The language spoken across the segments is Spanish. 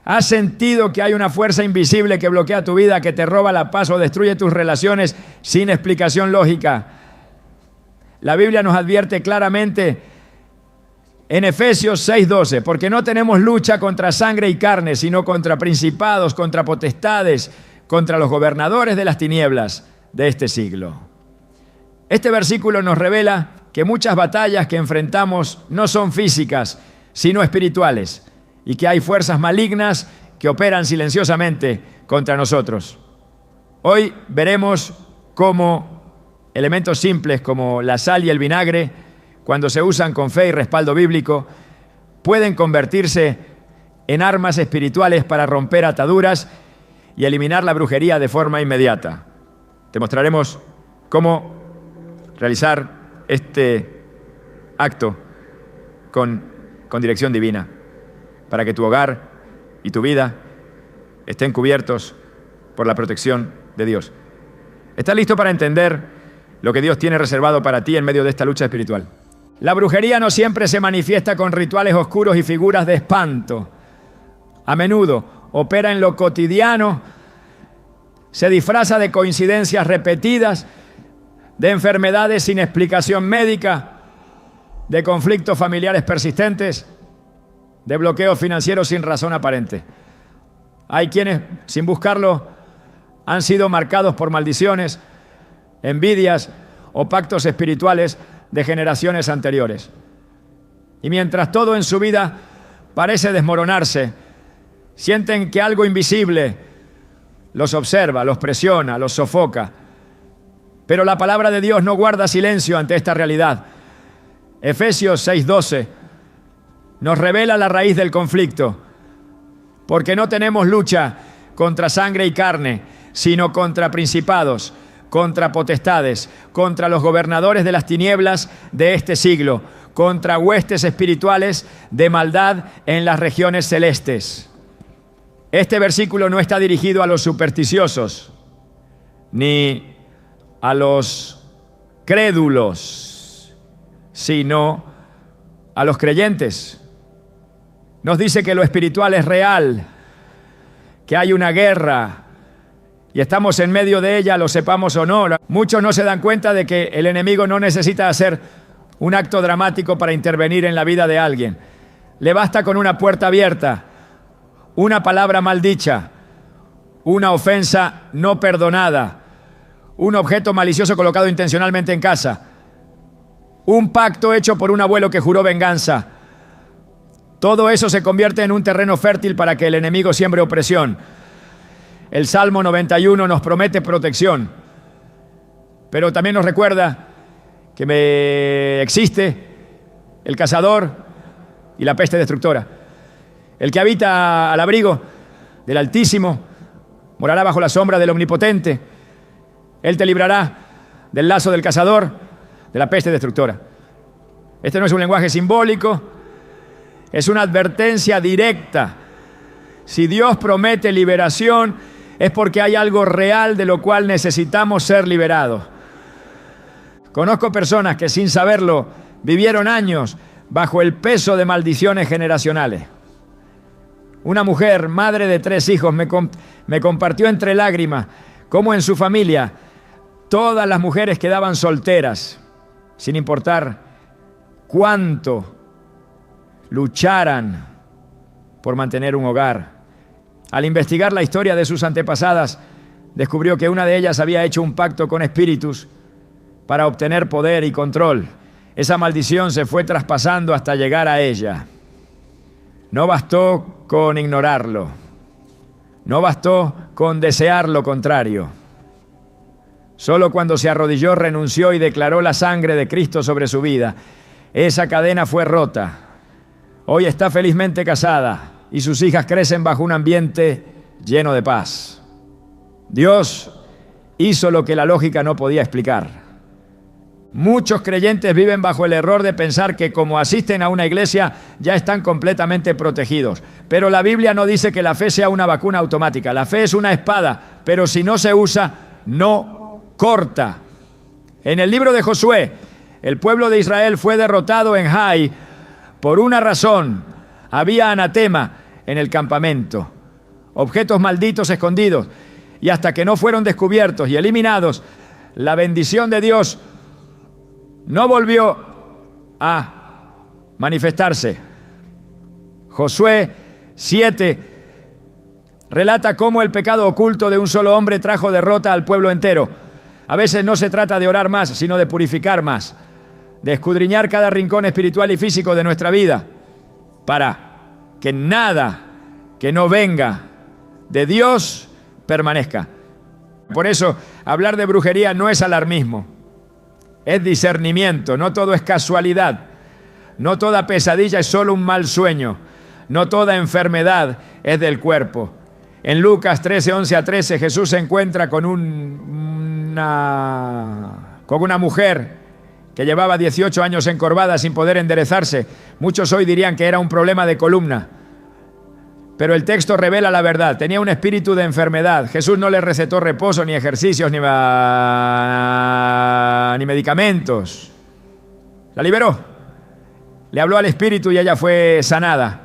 ¿Has sentido que hay una fuerza invisible que bloquea tu vida, que te roba la paz o destruye tus relaciones sin explicación lógica? La Biblia nos advierte claramente en Efesios 6:12, porque no tenemos lucha contra sangre y carne, sino contra principados, contra potestades, contra los gobernadores de las tinieblas de este siglo. Este versículo nos revela que muchas batallas que enfrentamos no son físicas, sino espirituales, y que hay fuerzas malignas que operan silenciosamente contra nosotros. Hoy veremos cómo elementos simples como la sal y el vinagre, cuando se usan con fe y respaldo bíblico, pueden convertirse en armas espirituales para romper ataduras y eliminar la brujería de forma inmediata. Te mostraremos cómo realizar este acto con dirección divina, para que tu hogar y tu vida estén cubiertos por la protección de Dios. ¿Estás listo para entender lo que Dios tiene reservado para ti en medio de esta lucha espiritual? La brujería no siempre se manifiesta con rituales oscuros y figuras de espanto. A menudo opera en lo cotidiano, se disfraza de coincidencias repetidas, de enfermedades sin explicación médica, de conflictos familiares persistentes, de bloqueos financieros sin razón aparente. Hay quienes, sin buscarlo, han sido marcados por maldiciones, envidias o pactos espirituales de generaciones anteriores. Y mientras todo en su vida parece desmoronarse, sienten que algo invisible los observa, los presiona, los sofoca. Pero la palabra de Dios no guarda silencio ante esta realidad. Efesios 6:12 nos revela la raíz del conflicto, porque no tenemos lucha contra sangre y carne, sino contra principados, contra potestades, contra los gobernadores de las tinieblas de este siglo, contra huestes espirituales de maldad en las regiones celestes. Este versículo no está dirigido a los supersticiosos, ni a los crédulos, sino a los creyentes. Nos dice que lo espiritual es real, que hay una guerra y estamos en medio de ella, lo sepamos o no. Muchos no se dan cuenta de que el enemigo no necesita hacer un acto dramático para intervenir en la vida de alguien. Le basta con una puerta abierta, una palabra maldicha, una ofensa no perdonada, un objeto malicioso colocado intencionalmente en casa, un pacto hecho por un abuelo que juró venganza. Todo eso se convierte en un terreno fértil para que el enemigo siembre opresión. El Salmo 91 nos promete protección, pero también nos recuerda que existe el cazador y la peste destructora. El que habita al abrigo del Altísimo morará bajo la sombra del Omnipotente. Él te librará del lazo del cazador, de la peste destructora. Este no es un lenguaje simbólico, es una advertencia directa. Si Dios promete liberación, es porque hay algo real de lo cual necesitamos ser liberados. Conozco personas que sin saberlo vivieron años bajo el peso de maldiciones generacionales. Una mujer, madre de 3 hijos, me compartió entre lágrimas cómo en su familia todas las mujeres quedaban solteras, sin importar cuánto lucharan por mantener un hogar. Al investigar la historia de sus antepasadas, descubrió que una de ellas había hecho un pacto con espíritus para obtener poder y control. Esa maldición se fue traspasando hasta llegar a ella. No bastó con ignorarlo, no bastó con desear lo contrario. Solo cuando se arrodilló, renunció y declaró la sangre de Cristo sobre su vida, esa cadena fue rota. Hoy está felizmente casada y sus hijas crecen bajo un ambiente lleno de paz. Dios hizo lo que la lógica no podía explicar. Muchos creyentes viven bajo el error de pensar que como asisten a una iglesia ya están completamente protegidos. Pero la Biblia no dice que la fe sea una vacuna automática. La fe es una espada, pero si no se usa, no corta. En el libro de Josué, el pueblo de Israel fue derrotado en Jai por una razón. Había anatema en el campamento, objetos malditos escondidos, y hasta que no fueron descubiertos y eliminados, la bendición de Dios no volvió a manifestarse. Josué 7 relata cómo el pecado oculto de un solo hombre trajo derrota al pueblo entero. A veces no se trata de orar más, sino de purificar más, de escudriñar cada rincón espiritual y físico de nuestra vida, para que nada que no venga de Dios permanezca. Por eso, hablar de brujería no es alarmismo, es discernimiento. No todo es casualidad, no toda pesadilla es solo un mal sueño, no toda enfermedad es del cuerpo. En Lucas 13, 11 a 13, Jesús se encuentra con una mujer que llevaba 18 años encorvada sin poder enderezarse. Muchos hoy dirían que era un problema de columna, pero el texto revela la verdad. Tenía un espíritu de enfermedad. Jesús no le recetó reposo, ni ejercicios, ni medicamentos. La liberó. Le habló al espíritu y ella fue sanada.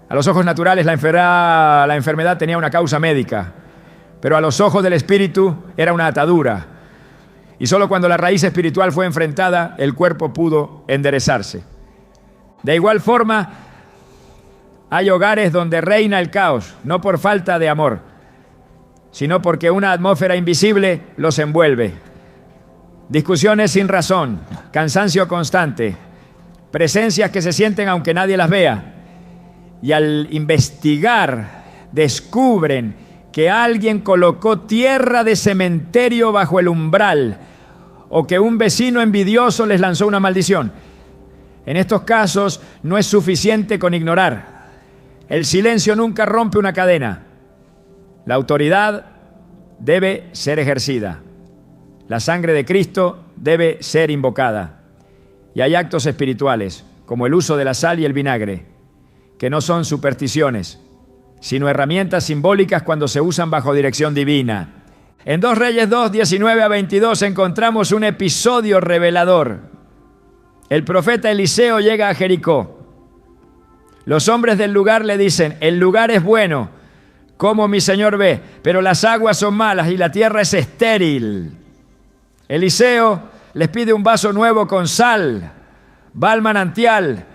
A los ojos naturales la enfermedad tenía una causa médica, pero a los ojos del espíritu era una atadura. Y solo cuando la raíz espiritual fue enfrentada, el cuerpo pudo enderezarse. De igual forma, hay hogares donde reina el caos, no por falta de amor, sino porque una atmósfera invisible los envuelve. Discusiones sin razón, cansancio constante, presencias que se sienten aunque nadie las vea. Y al investigar, descubren que alguien colocó tierra de cementerio bajo el umbral, o que un vecino envidioso les lanzó una maldición. En estos casos no es suficiente con ignorar. El silencio nunca rompe una cadena. La autoridad debe ser ejercida. La sangre de Cristo debe ser invocada. Y hay actos espirituales, como el uso de la sal y el vinagre, que no son supersticiones, sino herramientas simbólicas cuando se usan bajo dirección divina. En 2 Reyes 2, 19 a 22 encontramos un episodio revelador. El profeta Eliseo llega a Jericó. Los hombres del lugar le dicen: el lugar es bueno, como mi señor ve, pero las aguas son malas y la tierra es estéril. Eliseo les pide un vaso nuevo con sal, va al manantial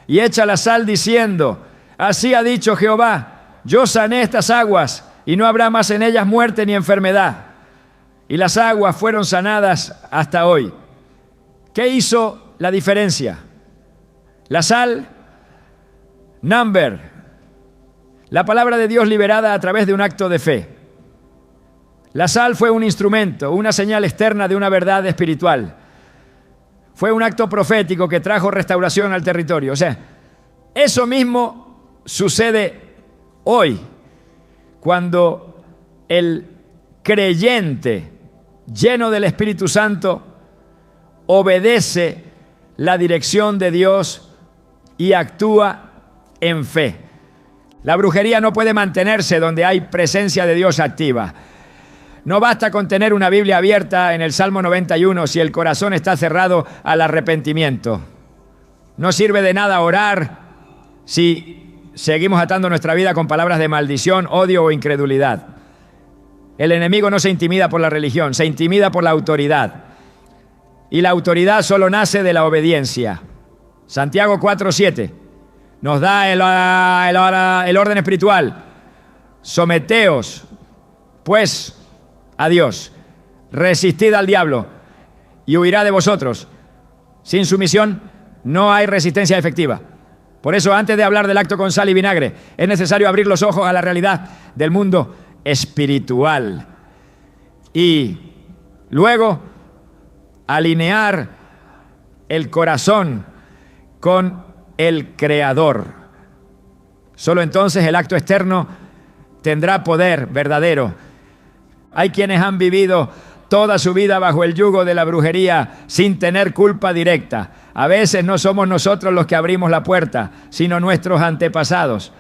y echa la sal diciendo: así ha dicho Jehová, yo sané estas aguas y no habrá más en ellas muerte ni enfermedad. Y las aguas fueron sanadas hasta hoy. ¿Qué hizo la diferencia? La sal, number, la palabra de Dios liberada a través de un acto de fe. La sal fue un instrumento, una señal externa de una verdad espiritual. Fue un acto profético que trajo restauración al territorio. O sea, eso mismo sucede hoy, cuando el creyente lleno del Espíritu Santo obedece la dirección de Dios y actúa en fe. La brujería no puede mantenerse donde hay presencia de Dios activa. No basta con tener una Biblia abierta en el Salmo 91 si el corazón está cerrado al arrepentimiento. No sirve de nada orar si seguimos atando nuestra vida con palabras de maldición, odio o incredulidad. El enemigo no se intimida por la religión, se intimida por la autoridad. Y la autoridad solo nace de la obediencia. Santiago 4:7 nos da el orden espiritual. Someteos, pues, a Dios. Resistid al diablo y huirá de vosotros. Sin sumisión no hay resistencia efectiva. Por eso, antes de hablar del acto con sal y vinagre, es necesario abrir los ojos a la realidad del mundo espiritual y luego alinear el corazón con el Creador. Solo entonces el acto externo tendrá poder verdadero. Hay quienes han vivido toda su vida bajo el yugo de la brujería sin tener culpa directa. A veces no somos nosotros los que abrimos la puerta, sino nuestros antepasados.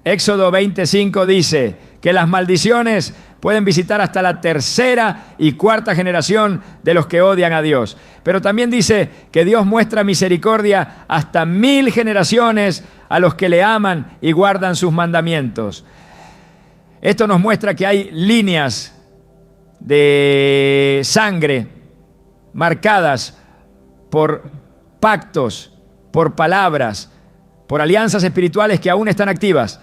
Éxodo 25 dice que las maldiciones pueden visitar hasta la 3ª y 4ª generación de los que odian a Dios. Pero también dice que Dios muestra misericordia hasta 1000 generaciones a los que le aman y guardan sus mandamientos. Esto nos muestra que hay líneas de sangre marcadas por pactos, por palabras, por alianzas espirituales que aún están activas.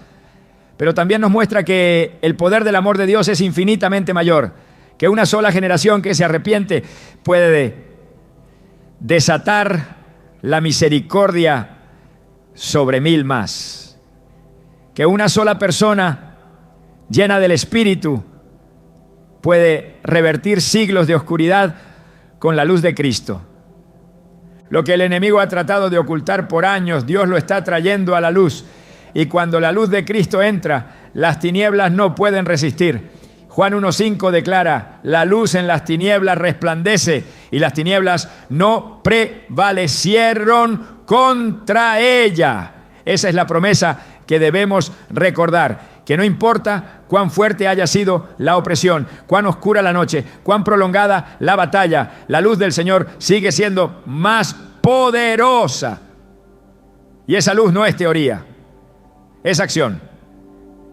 Pero también nos muestra que el poder del amor de Dios es infinitamente mayor, que una sola generación que se arrepiente puede desatar la misericordia sobre 1000 más, que una sola persona llena del Espíritu puede revertir siglos de oscuridad con la luz de Cristo. Lo que el enemigo ha tratado de ocultar por años, Dios lo está trayendo a la luz. Y cuando la luz de Cristo entra, las tinieblas no pueden resistir. Juan 1:5 declara: la luz en las tinieblas resplandece y las tinieblas no prevalecieron contra ella. Esa es la promesa que debemos recordar. Que no importa cuán fuerte haya sido la opresión, cuán oscura la noche, cuán prolongada la batalla, la luz del Señor sigue siendo más poderosa. Y esa luz no es teoría, es acción,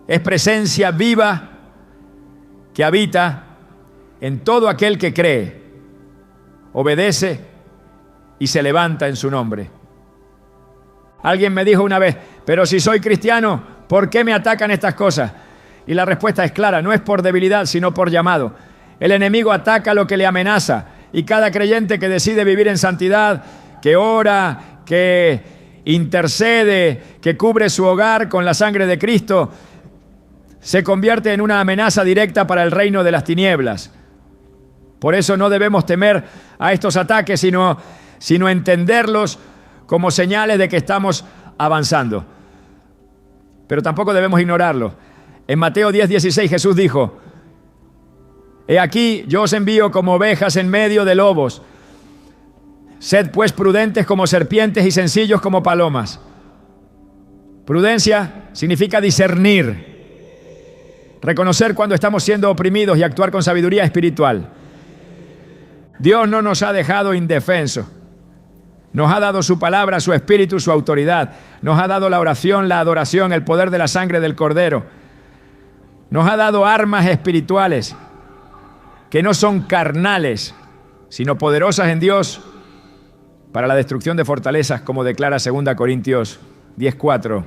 es presencia viva que habita en todo aquel que cree, obedece y se levanta en su nombre. Alguien me dijo una vez: pero si soy cristiano, ¿por qué me atacan estas cosas? Y la respuesta es clara: no es por debilidad, sino por llamado. El enemigo ataca lo que le amenaza, y cada creyente que decide vivir en santidad, que ora, que intercede, que cubre su hogar con la sangre de Cristo, se convierte en una amenaza directa para el reino de las tinieblas. Por eso no debemos temer a estos ataques, sino entenderlos como señales de que estamos avanzando. Pero tampoco debemos ignorarlo. En Mateo 10:16 Jesús dijo: he aquí, yo os envío como ovejas en medio de lobos. Sed pues prudentes como serpientes y sencillos como palomas. Prudencia significa discernir, reconocer cuando estamos siendo oprimidos y actuar con sabiduría espiritual. Dios no nos ha dejado indefensos. Nos ha dado su palabra, su espíritu, su autoridad. Nos ha dado la oración, la adoración, el poder de la sangre del Cordero. Nos ha dado armas espirituales que no son carnales, sino poderosas en Dios para la destrucción de fortalezas, como declara 2 Corintios 10:4.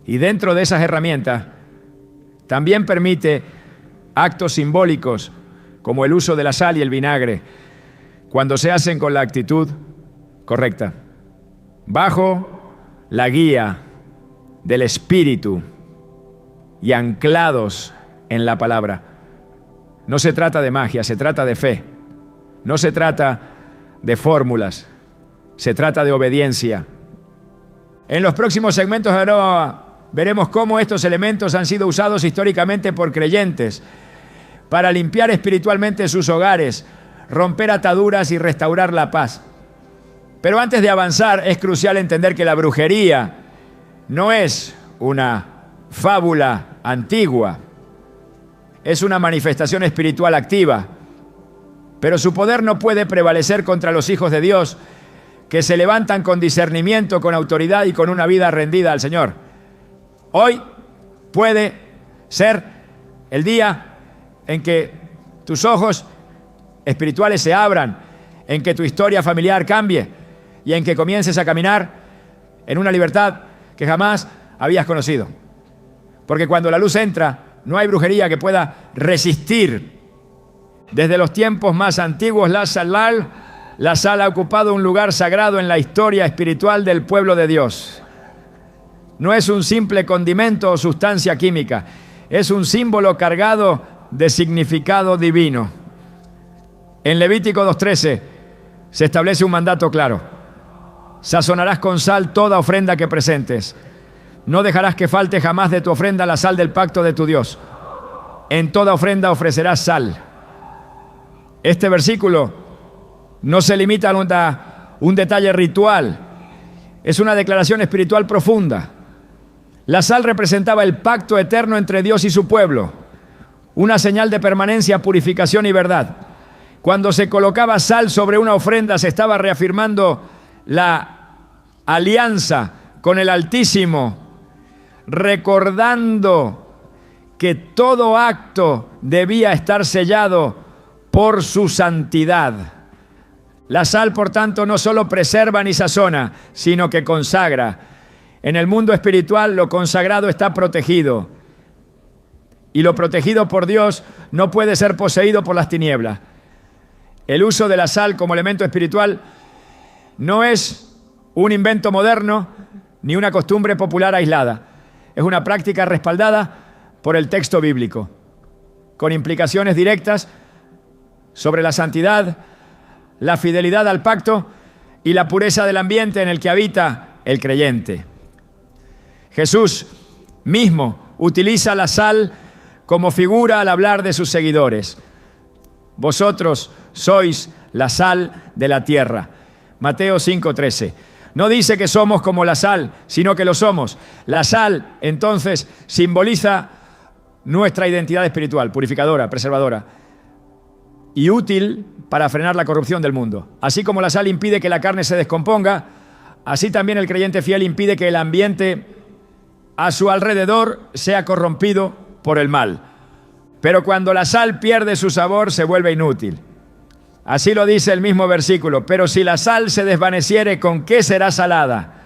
Y dentro de esas herramientas también permite actos simbólicos como el uso de la sal y el vinagre, cuando se hacen con la actitud correcta, bajo la guía del Espíritu y anclados en la palabra. No se trata de magia, se trata de fe. No se trata de fórmulas, se trata de obediencia. En los próximos segmentos veremos cómo estos elementos han sido usados históricamente por creyentes para limpiar espiritualmente sus hogares, romper ataduras y restaurar la paz. Pero antes de avanzar, es crucial entender que la brujería no es una fábula antigua, es una manifestación espiritual activa, pero su poder no puede prevalecer contra los hijos de Dios que se levantan con discernimiento, con autoridad y con una vida rendida al Señor. Hoy puede ser el día en que tus ojos espirituales se abran, en que tu historia familiar cambie y en que comiences a caminar en una libertad que jamás habías conocido. Porque cuando la luz entra, no hay brujería que pueda resistir. Desde los tiempos más antiguos, la sal ha ocupado un lugar sagrado en la historia espiritual del pueblo de Dios. No es un simple condimento o sustancia química, es un símbolo cargado de significado divino. En Levítico 2:13 se establece un mandato claro: sazonarás con sal toda ofrenda que presentes. No dejarás que falte jamás de tu ofrenda la sal del pacto de tu Dios. En toda ofrenda ofrecerás sal. Este versículo no se limita a un detalle ritual, es una declaración espiritual profunda. La sal representaba el pacto eterno entre Dios y su pueblo, una señal de permanencia, purificación y verdad. Cuando se colocaba sal sobre una ofrenda, se estaba reafirmando la alianza con el Altísimo, recordando que todo acto debía estar sellado por su santidad. La sal, por tanto, no solo preserva ni sazona, sino que consagra. En el mundo espiritual, lo consagrado está protegido. Y lo protegido por Dios no puede ser poseído por las tinieblas. El uso de la sal como elemento espiritual no es un invento moderno ni una costumbre popular aislada. Es una práctica respaldada por el texto bíblico, con implicaciones directas sobre la santidad, la fidelidad al pacto y la pureza del ambiente en el que habita el creyente. Jesús mismo utiliza la sal como figura al hablar de sus seguidores. Vosotros sois la sal de la tierra. Mateo 5:13. No dice que somos como la sal, sino que lo somos. La sal, entonces, simboliza nuestra identidad espiritual, purificadora, preservadora y útil para frenar la corrupción del mundo. Así como la sal impide que la carne se descomponga, así también el creyente fiel impide que el ambiente a su alrededor sea corrompido por el mal. Pero cuando la sal pierde su sabor, se vuelve inútil. Así lo dice el mismo versículo. Pero si la sal se desvaneciere, ¿con qué será salada?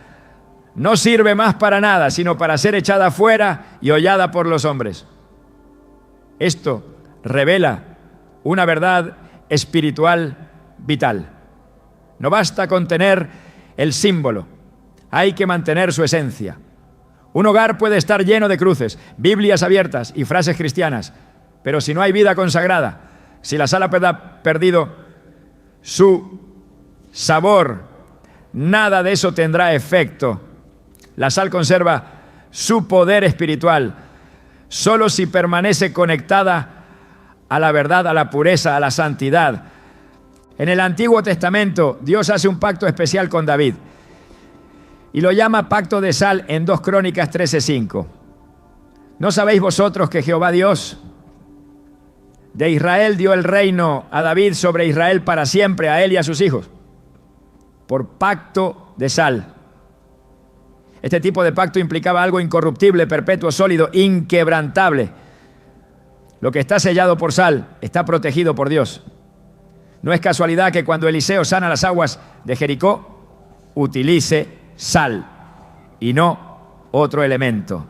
No sirve más para nada, sino para ser echada fuera y hollada por los hombres. Esto revela una verdad espiritual vital. No basta con tener el símbolo, hay que mantener su esencia. Un hogar puede estar lleno de cruces, Biblias abiertas y frases cristianas, pero si no hay vida consagrada, si la sal ha perdido su sabor, nada de eso tendrá efecto. La sal conserva su poder espiritual solo si permanece conectada a la verdad, a la pureza, a la santidad. En el Antiguo Testamento, Dios hace un pacto especial con David y lo llama pacto de sal en 2 Crónicas 13:5. ¿No sabéis vosotros que Jehová Dios de Israel dio el reino a David sobre Israel para siempre, a él y a sus hijos? Por pacto de sal. Este tipo de pacto implicaba algo incorruptible, perpetuo, sólido, inquebrantable. Lo que está sellado por sal está protegido por Dios. No es casualidad que cuando Eliseo sana las aguas de Jericó, utilice sal y no otro elemento.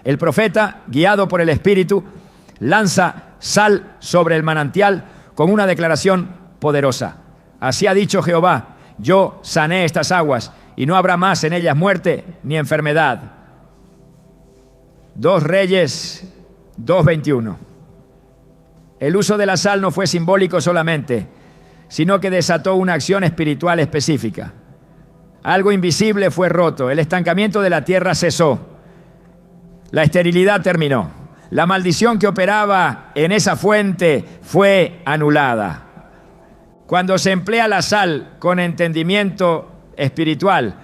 El profeta, guiado por el Espíritu, lanza sal sobre el manantial con una declaración poderosa. Así ha dicho Jehová: yo sané estas aguas y no habrá más en ellas muerte ni enfermedad. 2 Reyes 2:21. El uso de la sal no fue simbólico solamente, sino que desató una acción espiritual específica. Algo invisible fue roto, el estancamiento de la tierra cesó, la esterilidad terminó, la maldición que operaba en esa fuente fue anulada. Cuando se emplea la sal con entendimiento espiritual,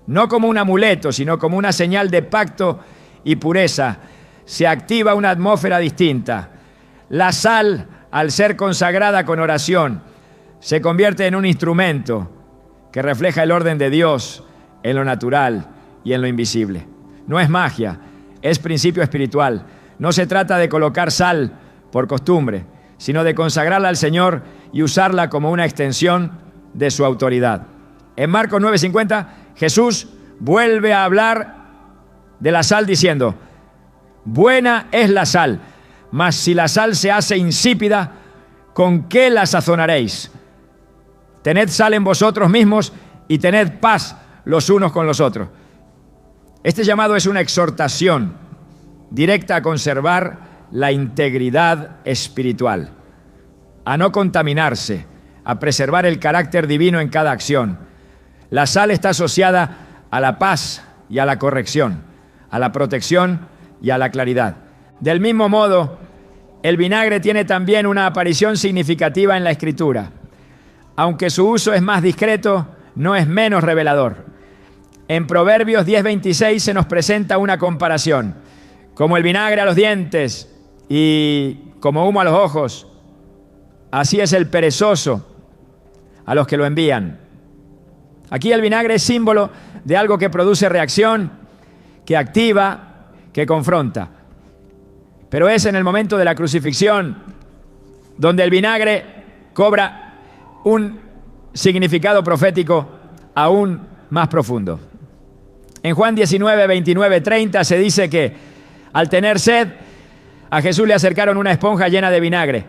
no como un amuleto, sino como una señal de pacto y pureza, se activa una atmósfera distinta. La sal, al ser consagrada con oración, se convierte en un instrumento que refleja el orden de Dios en lo natural y en lo invisible. No es magia, es principio espiritual. No se trata de colocar sal por costumbre, sino de consagrarla al Señor y usarla como una extensión de su autoridad. En Marcos 9:50, Jesús vuelve a hablar de la sal diciendo: buena es la sal, mas si la sal se hace insípida, ¿con qué la sazonaréis? Tened sal en vosotros mismos y tened paz los unos con los otros. Este llamado es una exhortación directa a conservar la integridad espiritual, a no contaminarse, a preservar el carácter divino en cada acción. La sal está asociada a la paz y a la corrección, a la protección y a la claridad. Del mismo modo, el vinagre tiene también una aparición significativa en la Escritura. Aunque su uso es más discreto, no es menos revelador. En Proverbios 10:26 se nos presenta una comparación. Como el vinagre a los dientes y como humo a los ojos, así es el perezoso a los que lo envían. Aquí el vinagre es símbolo de algo que produce reacción, que activa, que confronta. Pero es en el momento de la crucifixión donde el vinagre cobra un significado profético aún más profundo. En Juan 19, 29, 30 se dice que al tener sed, a Jesús le acercaron una esponja llena de vinagre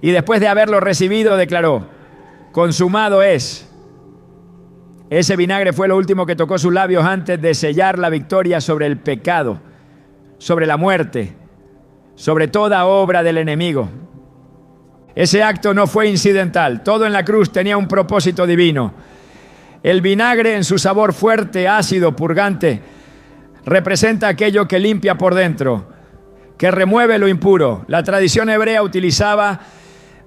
y después de haberlo recibido declaró: consumado es. Ese vinagre fue lo último que tocó sus labios antes de sellar la victoria sobre el pecado, sobre la muerte, sobre toda obra del enemigo. Ese acto no fue incidental, todo en la cruz tenía un propósito divino. El vinagre, en su sabor fuerte, ácido, purgante, representa aquello que limpia por dentro, que remueve lo impuro. La tradición hebrea utilizaba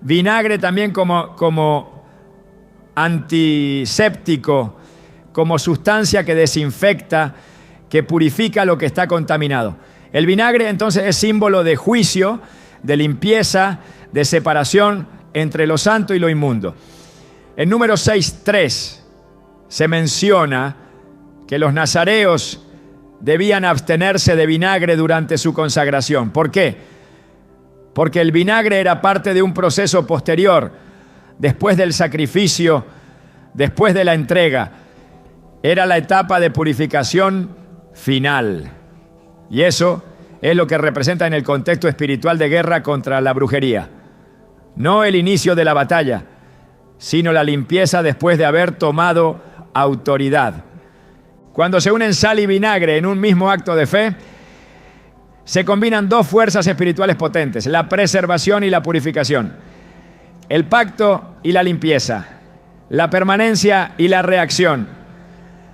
vinagre también como antiséptico, como sustancia que desinfecta, que purifica lo que está contaminado. El vinagre entonces es símbolo de juicio, de limpieza, de separación entre lo santo y lo inmundo. En Números 6:3 se menciona que los nazareos debían abstenerse de vinagre durante su consagración. ¿Por qué? Porque el vinagre era parte de un proceso posterior, después del sacrificio, después de la entrega. Era la etapa de purificación final. Y eso es lo que representa en el contexto espiritual de guerra contra la brujería. No el inicio de la batalla, sino la limpieza después de haber tomado autoridad. Cuando se unen sal y vinagre en un mismo acto de fe, se combinan dos fuerzas espirituales potentes: la preservación y la purificación, el pacto y la limpieza, la permanencia y la reacción.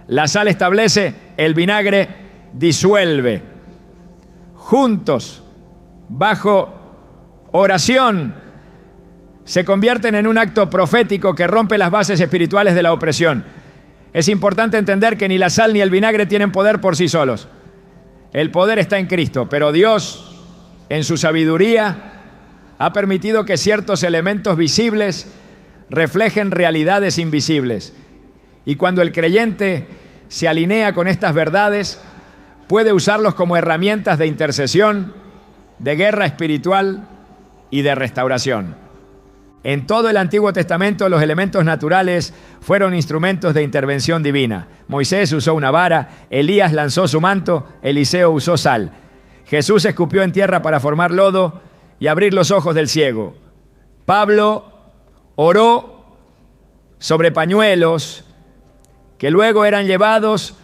La sal establece, el vinagre disuelve. Juntos, bajo oración, se convierten en un acto profético que rompe las bases espirituales de la opresión. Es importante entender que ni la sal ni el vinagre tienen poder por sí solos. El poder está en Cristo, pero Dios, en su sabiduría, ha permitido que ciertos elementos visibles reflejen realidades invisibles. Y cuando el creyente se alinea con estas verdades, puede usarlos como herramientas de intercesión, de guerra espiritual y de restauración. En todo el Antiguo Testamento los elementos naturales fueron instrumentos de intervención divina. Moisés usó una vara, Elías lanzó su manto, Eliseo usó sal. Jesús escupió en tierra para formar lodo y abrir los ojos del ciego. Pablo oró sobre pañuelos que luego eran llevados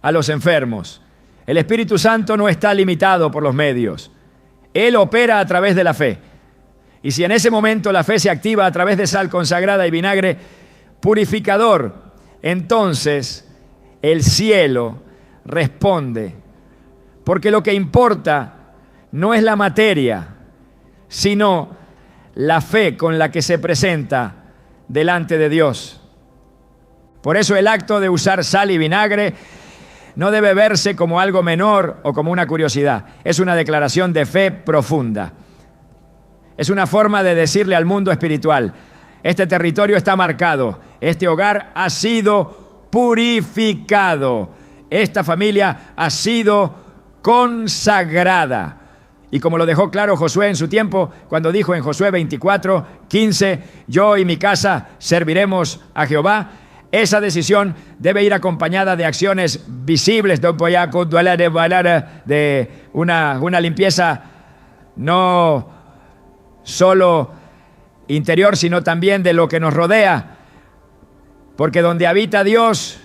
a los enfermos. El Espíritu Santo no está limitado por los medios. Él opera a través de la fe. Y si en ese momento la fe se activa a través de sal consagrada y vinagre purificador, entonces el cielo responde. Porque lo que importa no es la materia, sino la fe con la que se presenta delante de Dios. Por eso el acto de usar sal y vinagre no debe verse como algo menor o como una curiosidad. Es una declaración de fe profunda. Es una forma de decirle al mundo espiritual: este territorio está marcado, este hogar ha sido purificado, esta familia ha sido consagrada. Y como lo dejó claro Josué en su tiempo, cuando dijo en Josué 24:15, yo y mi casa serviremos a Jehová, esa decisión debe ir acompañada de acciones visibles, de una limpieza no solo interior, sino también de lo que nos rodea. Porque donde habita Dios,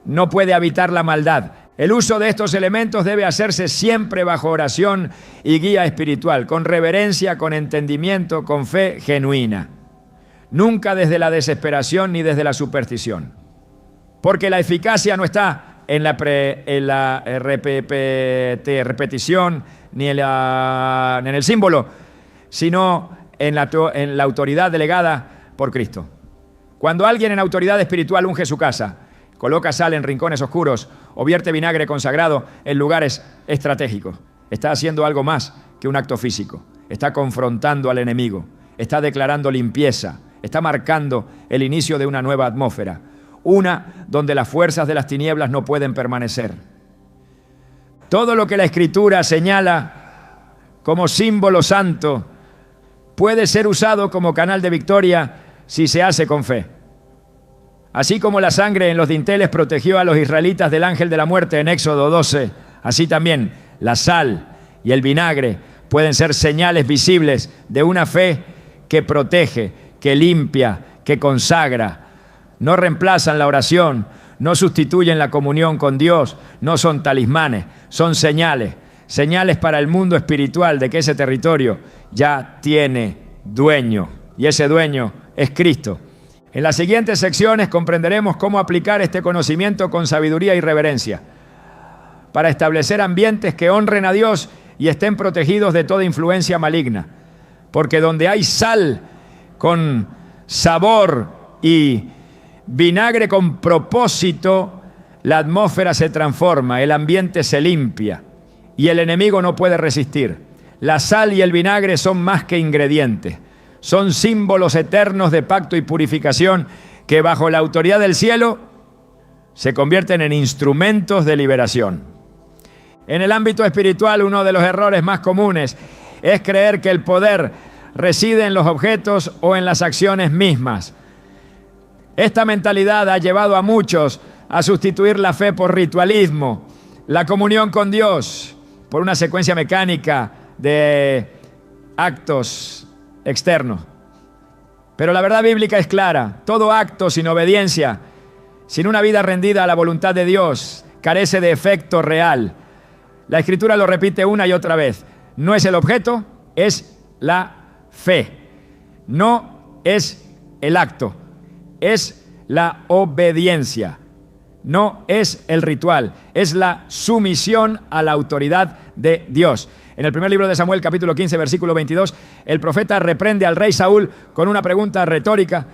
no puede habitar la maldad. El uso de estos elementos debe hacerse siempre bajo oración y guía espiritual, con reverencia, con entendimiento, con fe genuina. Nunca desde la desesperación ni desde la superstición. Porque la eficacia no está en la repetición ni en el símbolo, sino en la autoridad delegada por Cristo. Cuando alguien en autoridad espiritual unge su casa, coloca sal en rincones oscuros o vierte vinagre consagrado en lugares estratégicos, está haciendo algo más que un acto físico. Está confrontando al enemigo, está declarando limpieza, está marcando el inicio de una nueva atmósfera. una donde las fuerzas de las tinieblas no pueden permanecer. Todo lo que la Escritura señala como símbolo santo puede ser usado como canal de victoria si se hace con fe. Así como la sangre en los dinteles protegió a los israelitas del ángel de la muerte en Éxodo 12, así también la sal y el vinagre pueden ser señales visibles de una fe que protege, que limpia, que consagra. No reemplazan la oración, no sustituyen la comunión con Dios, no son talismanes, son señales. Señales para el mundo espiritual de que ese territorio ya tiene dueño, y ese dueño es Cristo. En las siguientes secciones comprenderemos cómo aplicar este conocimiento con sabiduría y reverencia para establecer ambientes que honren a Dios y estén protegidos de toda influencia maligna. Porque donde hay sal con sabor y vinagre con propósito, la atmósfera se transforma, el ambiente se limpia y el enemigo no puede resistir. La sal y el vinagre son más que ingredientes, son símbolos eternos de pacto y purificación que bajo la autoridad del cielo se convierten en instrumentos de liberación. En el ámbito espiritual, uno de los errores más comunes es creer que el poder reside en los objetos o en las acciones mismas. Esta mentalidad ha llevado a muchos a sustituir la fe por ritualismo, la comunión con Dios por una secuencia mecánica de actos externos. Pero la verdad bíblica es clara: todo acto sin obediencia, sin una vida rendida a la voluntad de Dios, carece de efecto real. La Escritura lo repite una y otra vez: no es el objeto, es la fe. No es el acto, es la obediencia. No es el ritual, es la sumisión a la autoridad de Dios. En el primer libro de Samuel, capítulo 15, versículo 22, el profeta reprende al rey Saúl con una pregunta retórica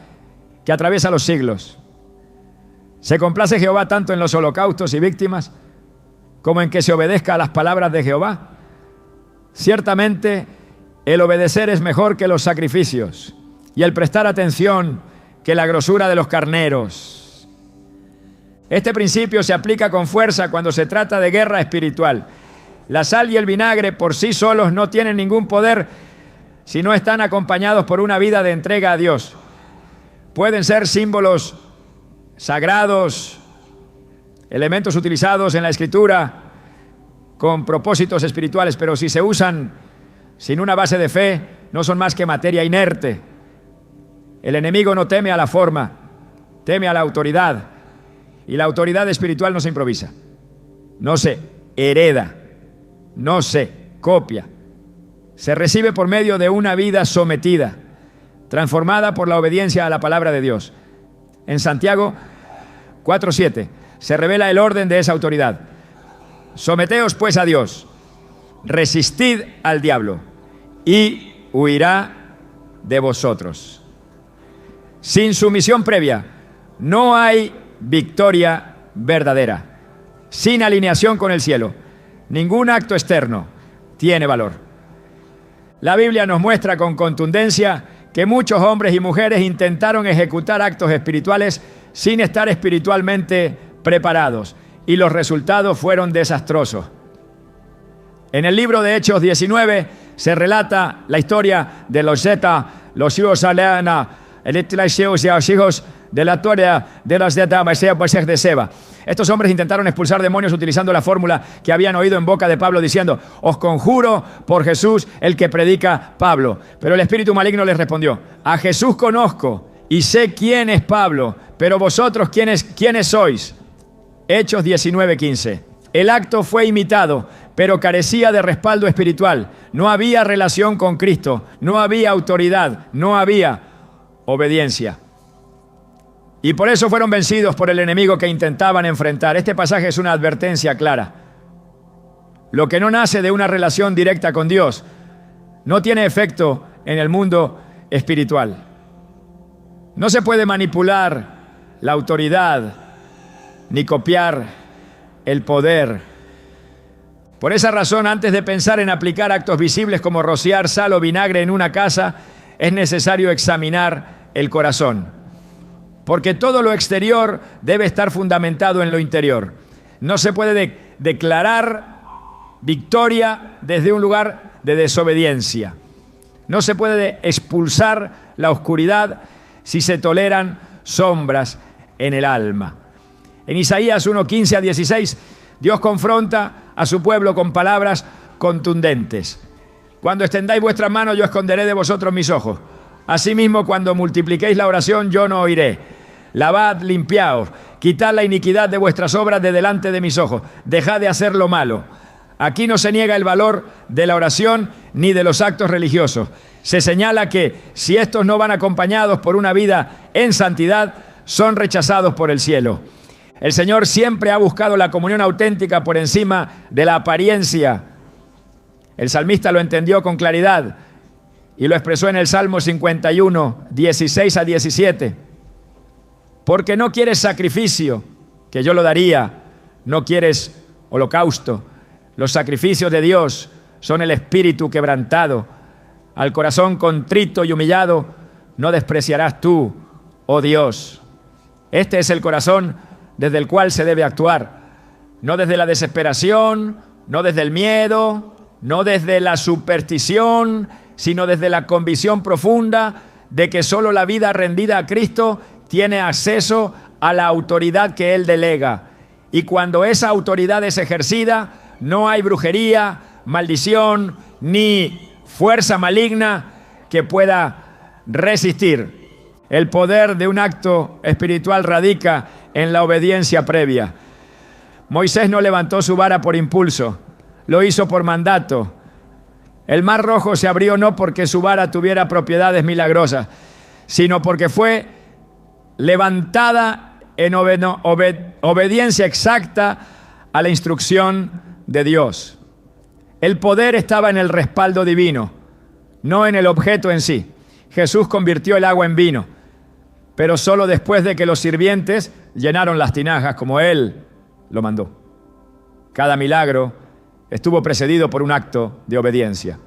que atraviesa los siglos. ¿Se complace Jehová tanto en los holocaustos y víctimas como en que se obedezca a las palabras de Jehová? Ciertamente, el obedecer es mejor que los sacrificios y el prestar atención que la grosura de los carneros. Este principio se aplica con fuerza cuando se trata de guerra espiritual. La sal y el vinagre por sí solos no tienen ningún poder si no están acompañados por una vida de entrega a Dios. Pueden ser símbolos sagrados, elementos utilizados en la Escritura con propósitos espirituales, pero si se usan sin una base de fe, no son más que materia inerte. El enemigo no teme a la forma, teme a la autoridad. Y la autoridad espiritual no se improvisa, no se hereda, no se copia. Se recibe por medio de una vida sometida, transformada por la obediencia a la palabra de Dios. En Santiago 4:7 se revela el orden de esa autoridad. Someteos pues a Dios, resistid al diablo y huirá de vosotros. Sin sumisión previa no hay victoria verdadera. Sin alineación con el cielo, ningún acto externo tiene valor. La Biblia nos muestra con contundencia que muchos hombres y mujeres intentaron ejecutar actos espirituales sin estar espiritualmente preparados, y los resultados fueron desastrosos. En el libro de Hechos 19 se relata la historia de los hijos de la Torah de los de Seba. Estos hombres intentaron expulsar demonios utilizando la fórmula que habían oído en boca de Pablo diciendo: os conjuro por Jesús el que predica Pablo. Pero el espíritu maligno les respondió: a Jesús conozco y sé quién es Pablo, pero vosotros ¿quiénes sois? Hechos 19:15. El acto fue imitado, pero carecía de respaldo espiritual. No había relación con Cristo, no había autoridad, no había obediencia. Y por eso fueron vencidos por el enemigo que intentaban enfrentar. Este pasaje es una advertencia clara. Lo que no nace de una relación directa con Dios no tiene efecto en el mundo espiritual. No se puede manipular la autoridad ni copiar el poder. Por esa razón, antes de pensar en aplicar actos visibles como rociar sal o vinagre en una casa, es necesario examinar el corazón. porque todo lo exterior debe estar fundamentado en lo interior. No se puede declarar victoria desde un lugar de desobediencia. No se puede expulsar la oscuridad si se toleran sombras en el alma. En Isaías 1:15 a 16, Dios confronta a su pueblo con palabras contundentes. Cuando extendáis vuestras manos, yo esconderé de vosotros mis ojos. Asimismo, cuando multipliquéis la oración, yo no oiré. Lavad, limpiaos, quitad la iniquidad de vuestras obras de delante de mis ojos. Dejad de hacer lo malo. Aquí no se niega el valor de la oración ni de los actos religiosos. Se señala que si estos no van acompañados por una vida en santidad, son rechazados por el cielo. El Señor siempre ha buscado la comunión auténtica por encima de la apariencia. El salmista lo entendió con claridad y lo expresó en el Salmo 51, 16 a 17. Porque no quieres sacrificio, que yo lo daría, no quieres holocausto. Los sacrificios de Dios son el espíritu quebrantado. Al corazón contrito y humillado no despreciarás tú, oh Dios. Este es el corazón desde el cual se debe actuar, no desde la desesperación, no desde el miedo, no desde la superstición, sino desde la convicción profunda de que solo la vida rendida a Cristo tiene acceso a la autoridad que Él delega. Y cuando esa autoridad es ejercida, no hay brujería, maldición, ni fuerza maligna que pueda resistir. El poder de un acto espiritual radica en la obediencia previa. Moisés no levantó su vara por impulso, lo hizo por mandato. El mar Rojo se abrió no porque su vara tuviera propiedades milagrosas, sino porque fue levantada en obediencia exacta a la instrucción de Dios. El poder estaba en el respaldo divino, no en el objeto en sí. Jesús convirtió el agua en vino, pero solo después de que los sirvientes llenaron las tinajas como Él lo mandó. Cada milagro estuvo precedido por un acto de obediencia.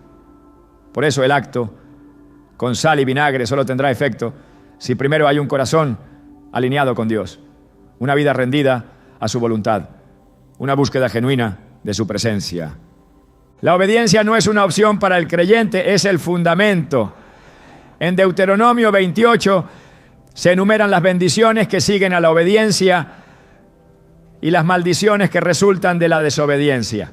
Por eso el acto con sal y vinagre solo tendrá efecto si primero hay un corazón alineado con Dios, una vida rendida a su voluntad, una búsqueda genuina de su presencia. La obediencia no es una opción para el creyente, es el fundamento. En Deuteronomio 28 se enumeran las bendiciones que siguen a la obediencia y las maldiciones que resultan de la desobediencia.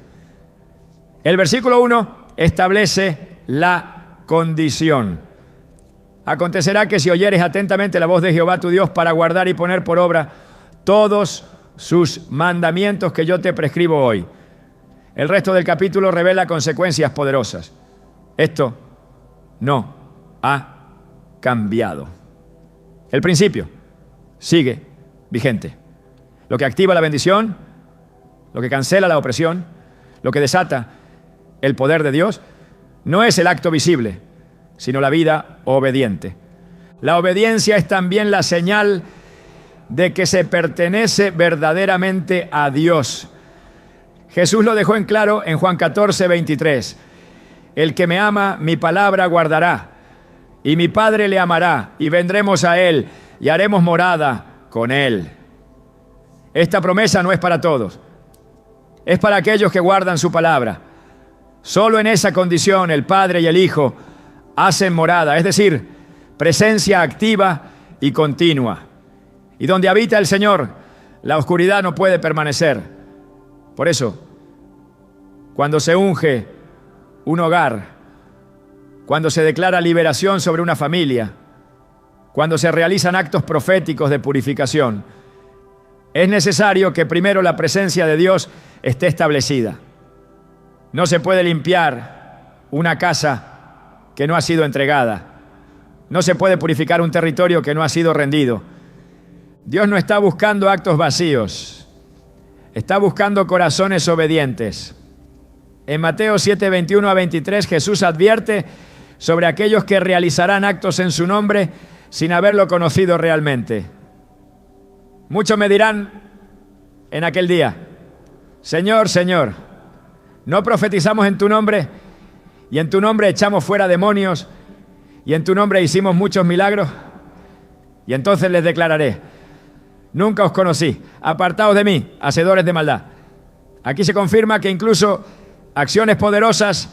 El versículo 1 establece la condición. Acontecerá que si oyeres atentamente la voz de Jehová tu Dios para guardar y poner por obra todos sus mandamientos que yo te prescribo hoy. El resto del capítulo revela consecuencias poderosas. Esto no ha cambiado. El principio sigue vigente. Lo que activa la bendición, lo que cancela la opresión, lo que desata el poder de Dios, no es el acto visible, sino la vida obediente. La obediencia es también la señal de que se pertenece verdaderamente a Dios. Jesús lo dejó en claro en Juan 14, 23. El que me ama, mi palabra guardará, y mi Padre le amará, y vendremos a Él, y haremos morada con Él. Esta promesa no es para todos, es para aquellos que guardan su palabra. Solo en esa condición el Padre y el Hijo hacen morada, es decir, presencia activa y continua. Y donde habita el Señor, la oscuridad no puede permanecer. Por eso, cuando se unge un hogar, cuando se declara liberación sobre una familia, cuando se realizan actos proféticos de purificación, es necesario que primero la presencia de Dios esté establecida. No se puede limpiar una casa que no ha sido entregada. No se puede purificar un territorio que no ha sido rendido. Dios no está buscando actos vacíos. Está buscando corazones obedientes. En Mateo 7, 21 a 23, Jesús advierte sobre aquellos que realizarán actos en su nombre sin haberlo conocido realmente. Muchos me dirán en aquel día: Señor, Señor, ¿no profetizamos en tu nombre? Y en tu nombre echamos fuera demonios, y en tu nombre hicimos muchos milagros. Y entonces les declararé: nunca os conocí, apartaos de mí, hacedores de maldad. Aquí se confirma que incluso acciones poderosas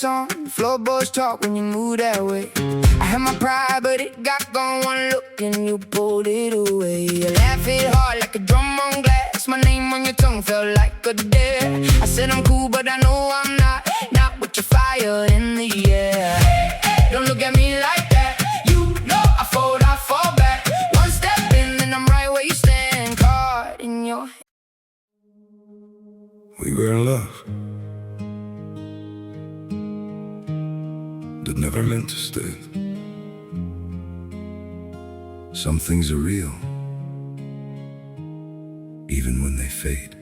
on. Floorboards talk when you move that way. I had my pride, but it got gone. One look and you pulled it away. You laugh it hard like a drum on glass. My name on your tongue felt like a dare. I said I'm cool, but I know I'm not. Not with your fire in the air. Don't look at me like that. You know I fall back. One step in and I'm right where you stand. Caught in your hand. We were in love. That never meant to stay. Some things are real, even when they fade.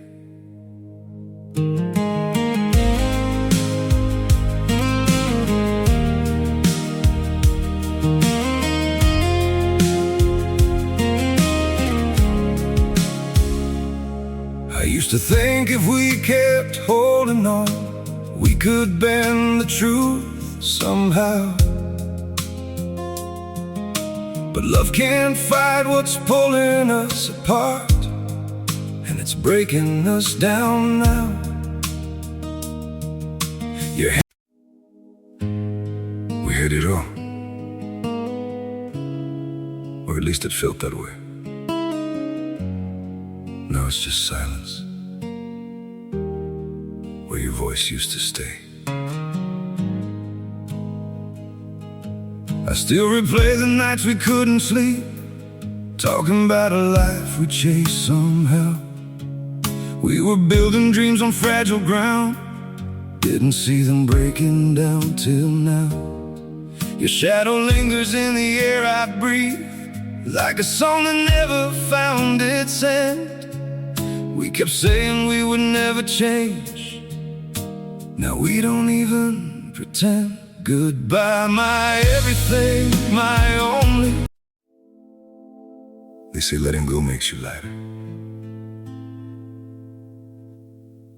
I used to think if we kept holding on, we could bend the truth somehow. But love can't fight what's pulling us apart, and it's breaking us down now. We had it all, or at least it felt that way. Now it's just silence, where your voice used to stay. I still replay the nights we couldn't sleep, talking about a life we chased somehow. We were building dreams on fragile ground, didn't see them breaking down till now. Your shadow lingers in the air I breathe, like a song that never found its end. We kept saying we would never change, now we don't even pretend. Goodbye, my everything, my only. They say letting go makes you lighter.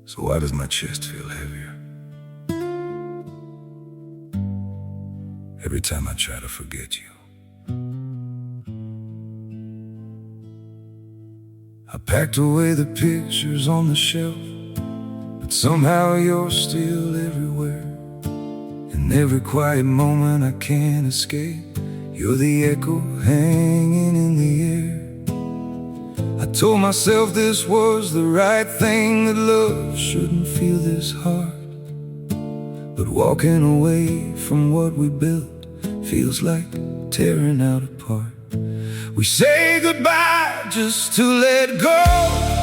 So why does my chest feel heavier every time I try to forget you? I packed away the pictures on the shelf, but somehow you're still everywhere. In every quiet moment I can't escape, you're the echo hanging in the air. I told myself this was the right thing, that love shouldn't feel this hard. But walking away from what we built feels like tearing out apart. We say goodbye just to let go.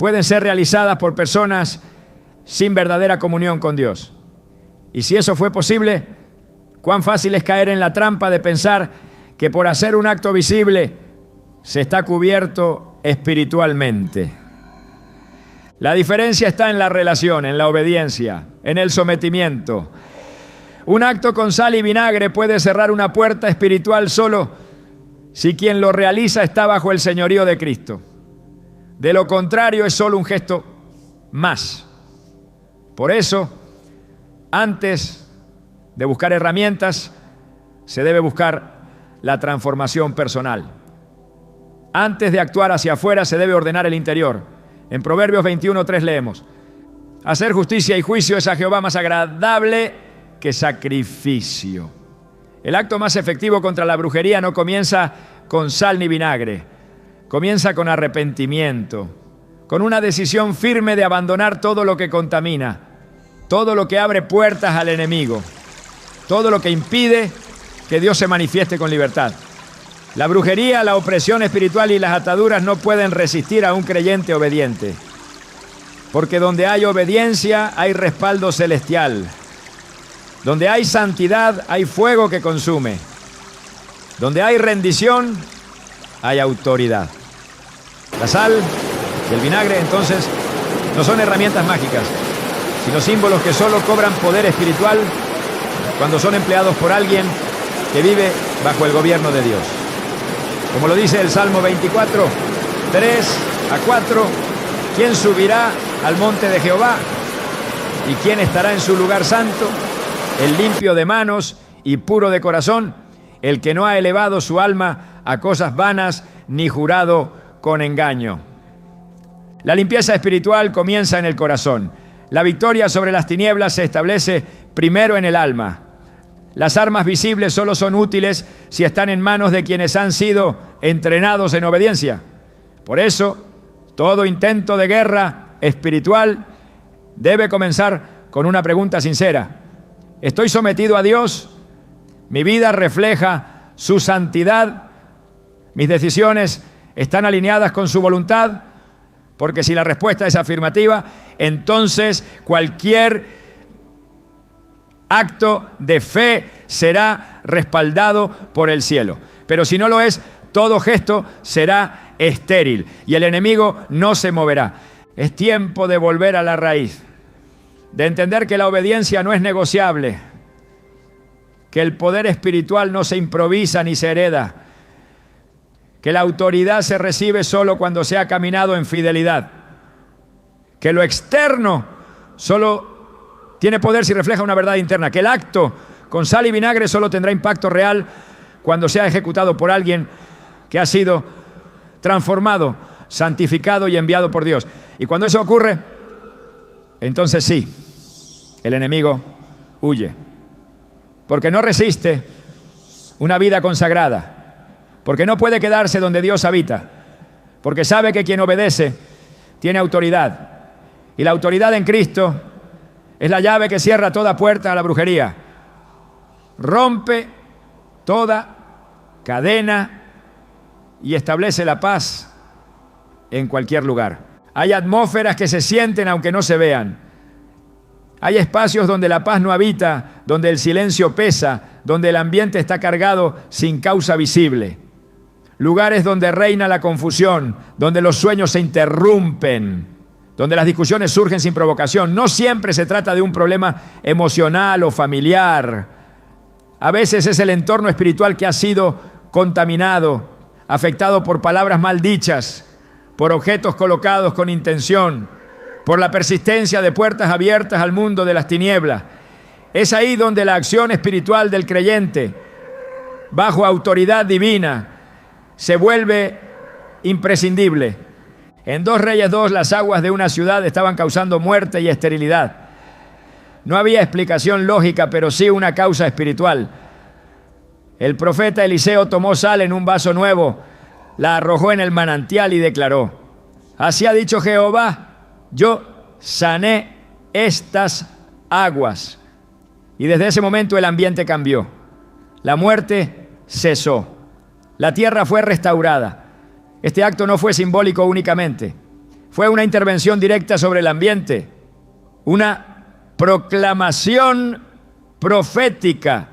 pueden ser realizadas por personas sin verdadera comunión con Dios. Y si eso fue posible, cuán fácil es caer en la trampa de pensar que por hacer un acto visible se está cubierto espiritualmente. La diferencia está en la relación, en la obediencia, en el sometimiento. Un acto con sal y vinagre puede cerrar una puerta espiritual solo si quien lo realiza está bajo el señorío de Cristo. De lo contrario, es solo un gesto más. Por eso, antes de buscar herramientas, se debe buscar la transformación personal. Antes de actuar hacia afuera se debe ordenar el interior. En Proverbios 21:3 leemos: hacer justicia y juicio es a Jehová más agradable que sacrificio. El acto más efectivo contra la brujería no comienza con sal ni vinagre. Comienza con arrepentimiento, con una decisión firme de abandonar todo lo que contamina, todo lo que abre puertas al enemigo, todo lo que impide que Dios se manifieste con libertad. La brujería, la opresión espiritual y las ataduras no pueden resistir a un creyente obediente, porque donde hay obediencia hay respaldo celestial. Donde hay santidad hay fuego que consume. Donde hay rendición hay autoridad. La sal y el vinagre, entonces, no son herramientas mágicas, sino símbolos que solo cobran poder espiritual cuando son empleados por alguien que vive bajo el gobierno de Dios. Como lo dice el Salmo 24, 3-4, ¿quién subirá al monte de Jehová? ¿Y quién estará en su lugar santo? El limpio de manos y puro de corazón, el que no ha elevado su alma a cosas vanas ni jurado con engaño. La limpieza espiritual comienza en el corazón. La victoria sobre las tinieblas se establece primero en el alma. Las armas visibles solo son útiles si están en manos de quienes han sido entrenados en obediencia. Por eso, todo intento de guerra espiritual debe comenzar con una pregunta sincera: ¿estoy sometido a Dios? ¿Mi vida refleja su santidad? ¿Mis decisiones están alineadas con su voluntad? Porque si la respuesta es afirmativa, entonces cualquier acto de fe será respaldado por el cielo. Pero si no lo es, todo gesto será estéril y el enemigo no se moverá. Es tiempo de volver a la raíz, de entender que la obediencia no es negociable, que el poder espiritual no se improvisa ni se hereda, que la autoridad se recibe solo cuando se ha caminado en fidelidad, que lo externo solo tiene poder si refleja una verdad interna, que el acto con sal y vinagre solo tendrá impacto real cuando sea ejecutado por alguien que ha sido transformado, santificado y enviado por Dios. Y cuando eso ocurre, entonces sí, el enemigo huye, porque no resiste una vida consagrada, porque no puede quedarse donde Dios habita, porque sabe que quien obedece tiene autoridad, y la autoridad en Cristo es la llave que cierra toda puerta a la brujería, rompe toda cadena y establece la paz en cualquier lugar. Hay atmósferas que se sienten aunque no se vean. Hay espacios donde la paz no habita, donde el silencio pesa, donde el ambiente está cargado sin causa visible. Lugares donde reina la confusión, donde los sueños se interrumpen, donde las discusiones surgen sin provocación. No siempre se trata de un problema emocional o familiar. A veces es el entorno espiritual que ha sido contaminado, afectado por palabras mal dichas, por objetos colocados con intención, por la persistencia de puertas abiertas al mundo de las tinieblas. Es ahí donde la acción espiritual del creyente, bajo autoridad divina, se vuelve imprescindible. En 2 Reyes 2, las aguas de una ciudad estaban causando muerte y esterilidad. No había explicación lógica, pero sí una causa espiritual. El profeta Eliseo tomó sal en un vaso nuevo, la arrojó en el manantial y declaró: así ha dicho Jehová, yo sané estas aguas. Y desde ese momento el ambiente cambió. La muerte cesó. La tierra fue restaurada. Este acto no fue simbólico únicamente. Fue una intervención directa sobre el ambiente. Una proclamación profética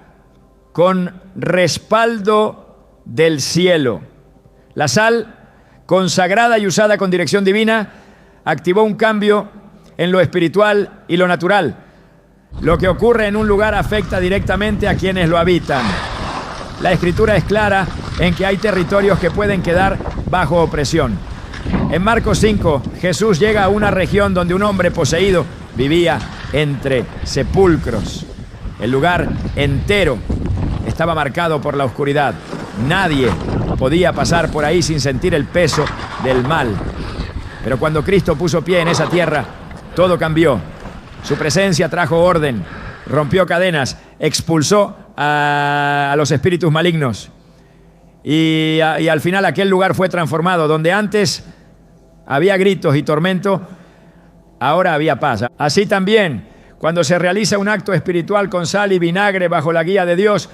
con respaldo del cielo. La sal, consagrada y usada con dirección divina, activó un cambio en lo espiritual y lo natural. Lo que ocurre en un lugar afecta directamente a quienes lo habitan. La Escritura es clara en que hay territorios que pueden quedar bajo opresión. En Marcos 5, Jesús llega a una región donde un hombre poseído vivía entre sepulcros. El lugar entero estaba marcado por la oscuridad. Nadie podía pasar por ahí sin sentir el peso del mal. Pero cuando Cristo puso pie en esa tierra, todo cambió. Su presencia trajo orden, rompió cadenas, expulsó a los espíritus malignos. Y al final aquel lugar fue transformado. Donde antes había gritos y tormento, ahora había paz. Así también, cuando se realiza un acto espiritual con sal y vinagre bajo la guía de Dios,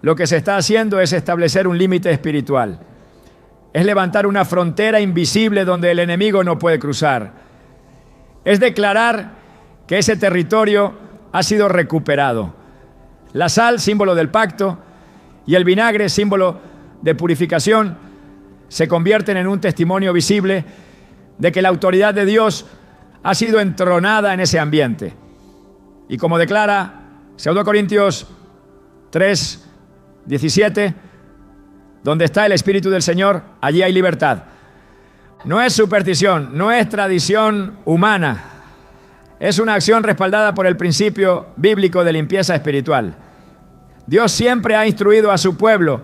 lo que se está haciendo es establecer un límite espiritual. Es levantar una frontera invisible donde el enemigo no puede cruzar. Es declarar que ese territorio ha sido recuperado. La sal, símbolo del pacto, y el vinagre, símbolo de purificación, se convierten en un testimonio visible de que la autoridad de Dios ha sido entronada en ese ambiente. Y como declara 2 Corintios 3:17, donde está el Espíritu del Señor, allí hay libertad. No es superstición, no es tradición humana. Es una acción respaldada por el principio bíblico de limpieza espiritual. Dios siempre ha instruido a su pueblo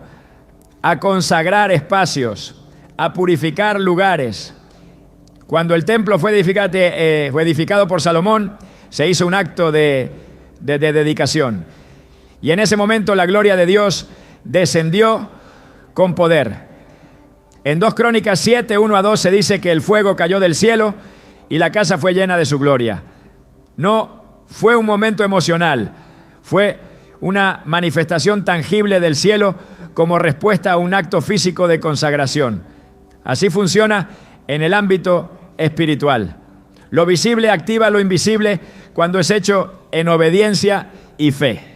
a consagrar espacios, a purificar lugares. Cuando el templo fue edificado por Salomón, se hizo un acto de dedicación. Y en ese momento la gloria de Dios descendió con poder. En 2 Crónicas 7, 1-2 se dice que el fuego cayó del cielo y la casa fue llena de su gloria. No fue un momento emocional, fue una manifestación tangible del cielo como respuesta a un acto físico de consagración. Así funciona en el ámbito espiritual. Lo visible activa lo invisible cuando es hecho en obediencia y fe.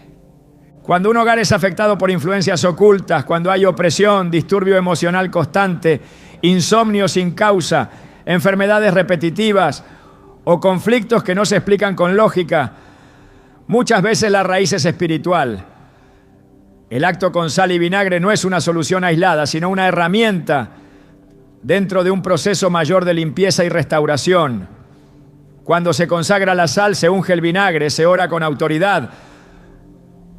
Cuando un hogar es afectado por influencias ocultas, cuando hay opresión, disturbio emocional constante, insomnio sin causa, enfermedades repetitivas o conflictos que no se explican con lógica, muchas veces la raíz es espiritual. El acto con sal y vinagre no es una solución aislada, sino una herramienta dentro de un proceso mayor de limpieza y restauración. Cuando se consagra la sal, se unge el vinagre, se ora con autoridad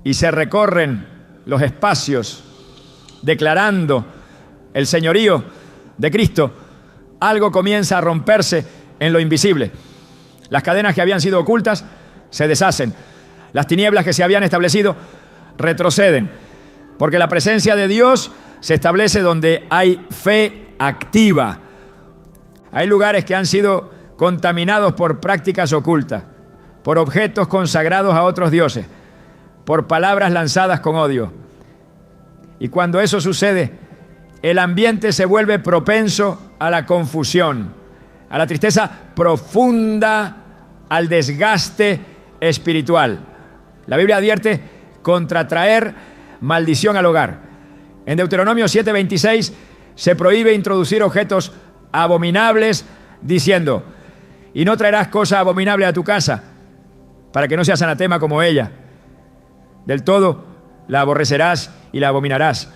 y se recorren los espacios declarando el señorío de Cristo. Algo comienza a romperse en lo invisible. Las cadenas que habían sido ocultas se deshacen. Las tinieblas que se habían establecido retroceden, porque la presencia de Dios se establece donde hay fe activa. Hay lugares que han sido contaminados por prácticas ocultas, por objetos consagrados a otros dioses, por palabras lanzadas con odio. Y cuando eso sucede, el ambiente se vuelve propenso a la confusión, a la tristeza profunda, al desgaste espiritual. La Biblia advierte contra traer maldición al hogar. En Deuteronomio 7:26 se prohíbe introducir objetos abominables, diciendo: y no traerás cosa abominable a tu casa, para que no seas anatema como ella. Del todo la aborrecerás y la abominarás,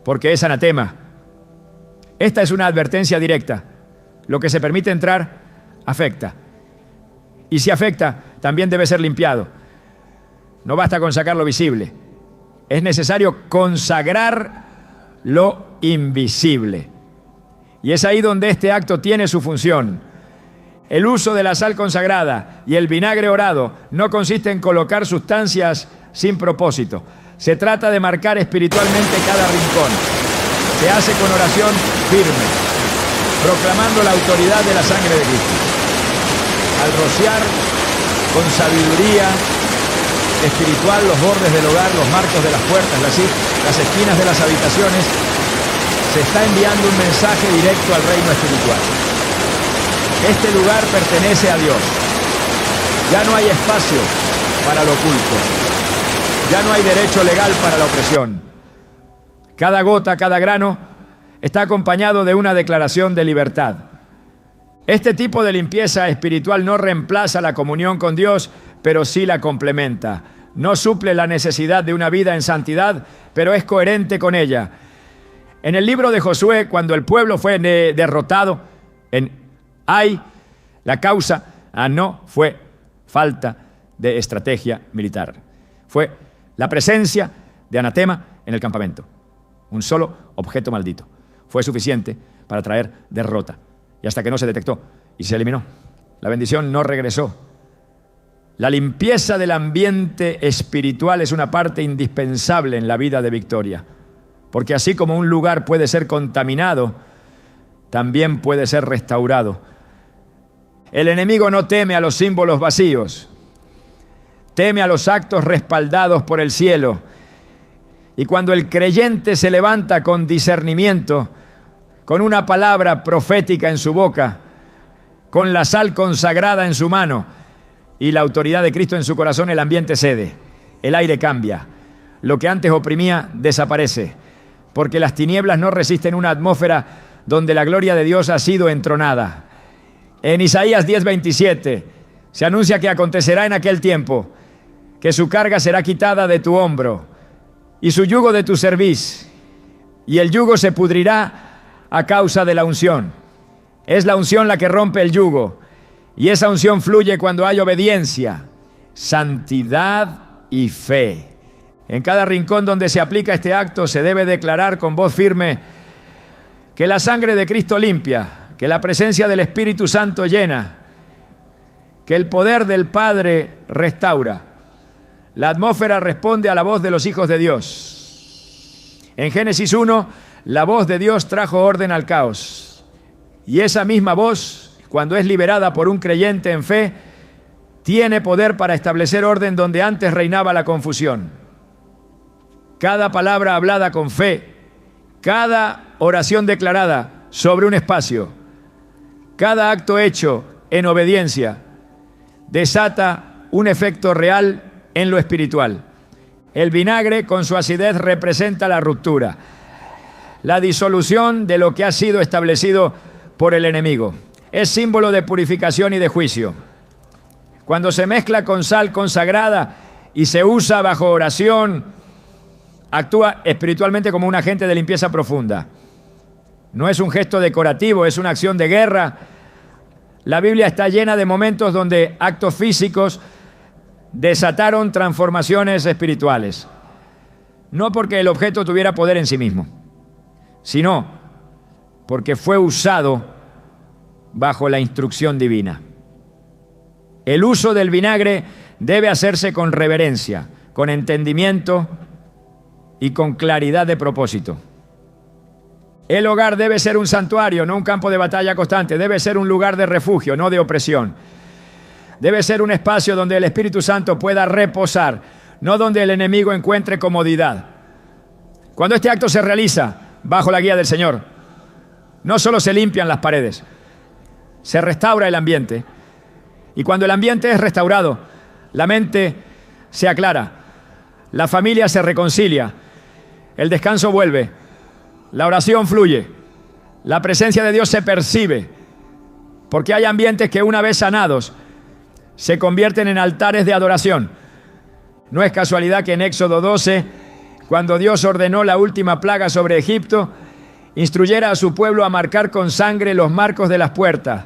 porque es anatema. Esta es una advertencia directa. Lo que se permite entrar afecta. Y si afecta, también debe ser limpiado. No basta con sacar lo visible. Es necesario consagrar lo invisible. Y es ahí donde este acto tiene su función. El uso de la sal consagrada y el vinagre orado no consiste en colocar sustancias sin propósito. Se trata de marcar espiritualmente cada rincón. Se hace con oración firme, proclamando la autoridad de la sangre de Cristo. Al rociar con sabiduría espiritual los bordes del hogar, los marcos de las puertas, las esquinas de las habitaciones, se está enviando un mensaje directo al reino espiritual. Este lugar pertenece a Dios. Ya no hay espacio para lo oculto. Ya no hay derecho legal para la opresión. Cada gota, cada grano está acompañado de una declaración de libertad. Este tipo de limpieza espiritual no reemplaza la comunión con Dios, pero sí la complementa. No suple la necesidad de una vida en santidad, pero es coherente con ella. En el libro de Josué, cuando el pueblo fue derrotado en Ai, la causa no fue falta de estrategia militar. Fue la presencia de anatema en el campamento. Un solo objeto maldito fue suficiente para traer derrota. Y hasta que no se detectó y se eliminó, la bendición no regresó. La limpieza del ambiente espiritual es una parte indispensable en la vida de victoria, porque así como un lugar puede ser contaminado, también puede ser restaurado. El enemigo no teme a los símbolos vacíos, teme a los actos respaldados por el cielo. Y cuando el creyente se levanta con discernimiento, con una palabra profética en su boca, con la sal consagrada en su mano y la autoridad de Cristo en su corazón, el ambiente cede, el aire cambia. Lo que antes oprimía desaparece, porque las tinieblas no resisten una atmósfera donde la gloria de Dios ha sido entronada. En Isaías 10:27 se anuncia que acontecerá en aquel tiempo que su carga será quitada de tu hombro y su yugo de tu cerviz, y el yugo se pudrirá a causa de la unción. Es la unción la que rompe el yugo, y esa unción fluye cuando hay obediencia, santidad y fe. En cada rincón donde se aplica este acto se debe declarar con voz firme que la sangre de Cristo limpia, que la presencia del Espíritu Santo llena, que el poder del Padre restaura. La atmósfera responde a la voz de los hijos de Dios. En Génesis 1, la voz de Dios trajo orden al caos. Y esa misma voz, cuando es liberada por un creyente en fe, tiene poder para establecer orden donde antes reinaba la confusión. Cada palabra hablada con fe, cada oración declarada sobre un espacio, cada acto hecho en obediencia, desata un efecto real en lo espiritual. El vinagre con su acidez representa la ruptura, la disolución de lo que ha sido establecido por el enemigo. Es símbolo de purificación y de juicio. Cuando se mezcla con sal consagrada y se usa bajo oración, actúa espiritualmente como un agente de limpieza profunda. No es un gesto decorativo, es una acción de guerra. La Biblia está llena de momentos donde actos físicos desataron transformaciones espirituales. No porque el objeto tuviera poder en sí mismo, sino porque fue usado bajo la instrucción divina. El uso del vinagre debe hacerse con reverencia, con entendimiento y con claridad de propósito. El hogar debe ser un santuario, no un campo de batalla constante. Debe ser un lugar de refugio, no de opresión. Debe ser un espacio donde el Espíritu Santo pueda reposar, no donde el enemigo encuentre comodidad. Cuando este acto se realiza bajo la guía del Señor, no solo se limpian las paredes, se restaura el ambiente. Y cuando el ambiente es restaurado, la mente se aclara, la familia se reconcilia, el descanso vuelve, la oración fluye, la presencia de Dios se percibe, porque hay ambientes que una vez sanados se convierten en altares de adoración. No es casualidad que en Éxodo 12, cuando Dios ordenó la última plaga sobre Egipto, instruyera a su pueblo a marcar con sangre los marcos de las puertas.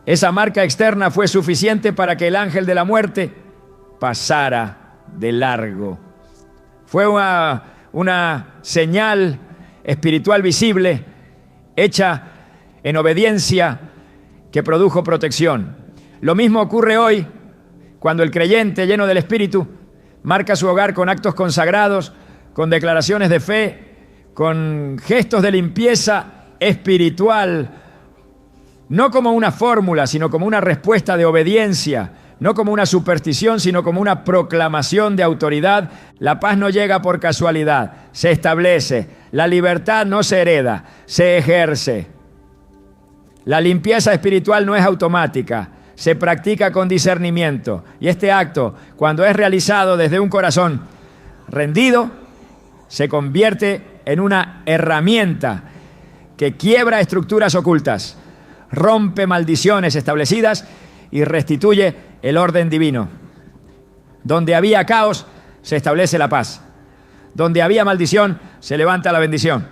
Esa marca externa fue suficiente para que el ángel de la muerte pasara de largo. Fue una señal espiritual visible, hecha en obediencia, que produjo protección. Lo mismo ocurre hoy cuando el creyente lleno del Espíritu marca su hogar con actos consagrados, con declaraciones de fe, con gestos de limpieza espiritual, no como una fórmula, sino como una respuesta de obediencia, no como una superstición, sino como una proclamación de autoridad. La paz no llega por casualidad, se establece. La libertad no se hereda, se ejerce. La limpieza espiritual no es automática, se practica con discernimiento. Y este acto, cuando es realizado desde un corazón rendido, se convierte en una herramienta que quiebra estructuras ocultas, rompe maldiciones establecidas y restituye el orden divino. Donde había caos, se establece la paz. Donde había maldición, se levanta la bendición.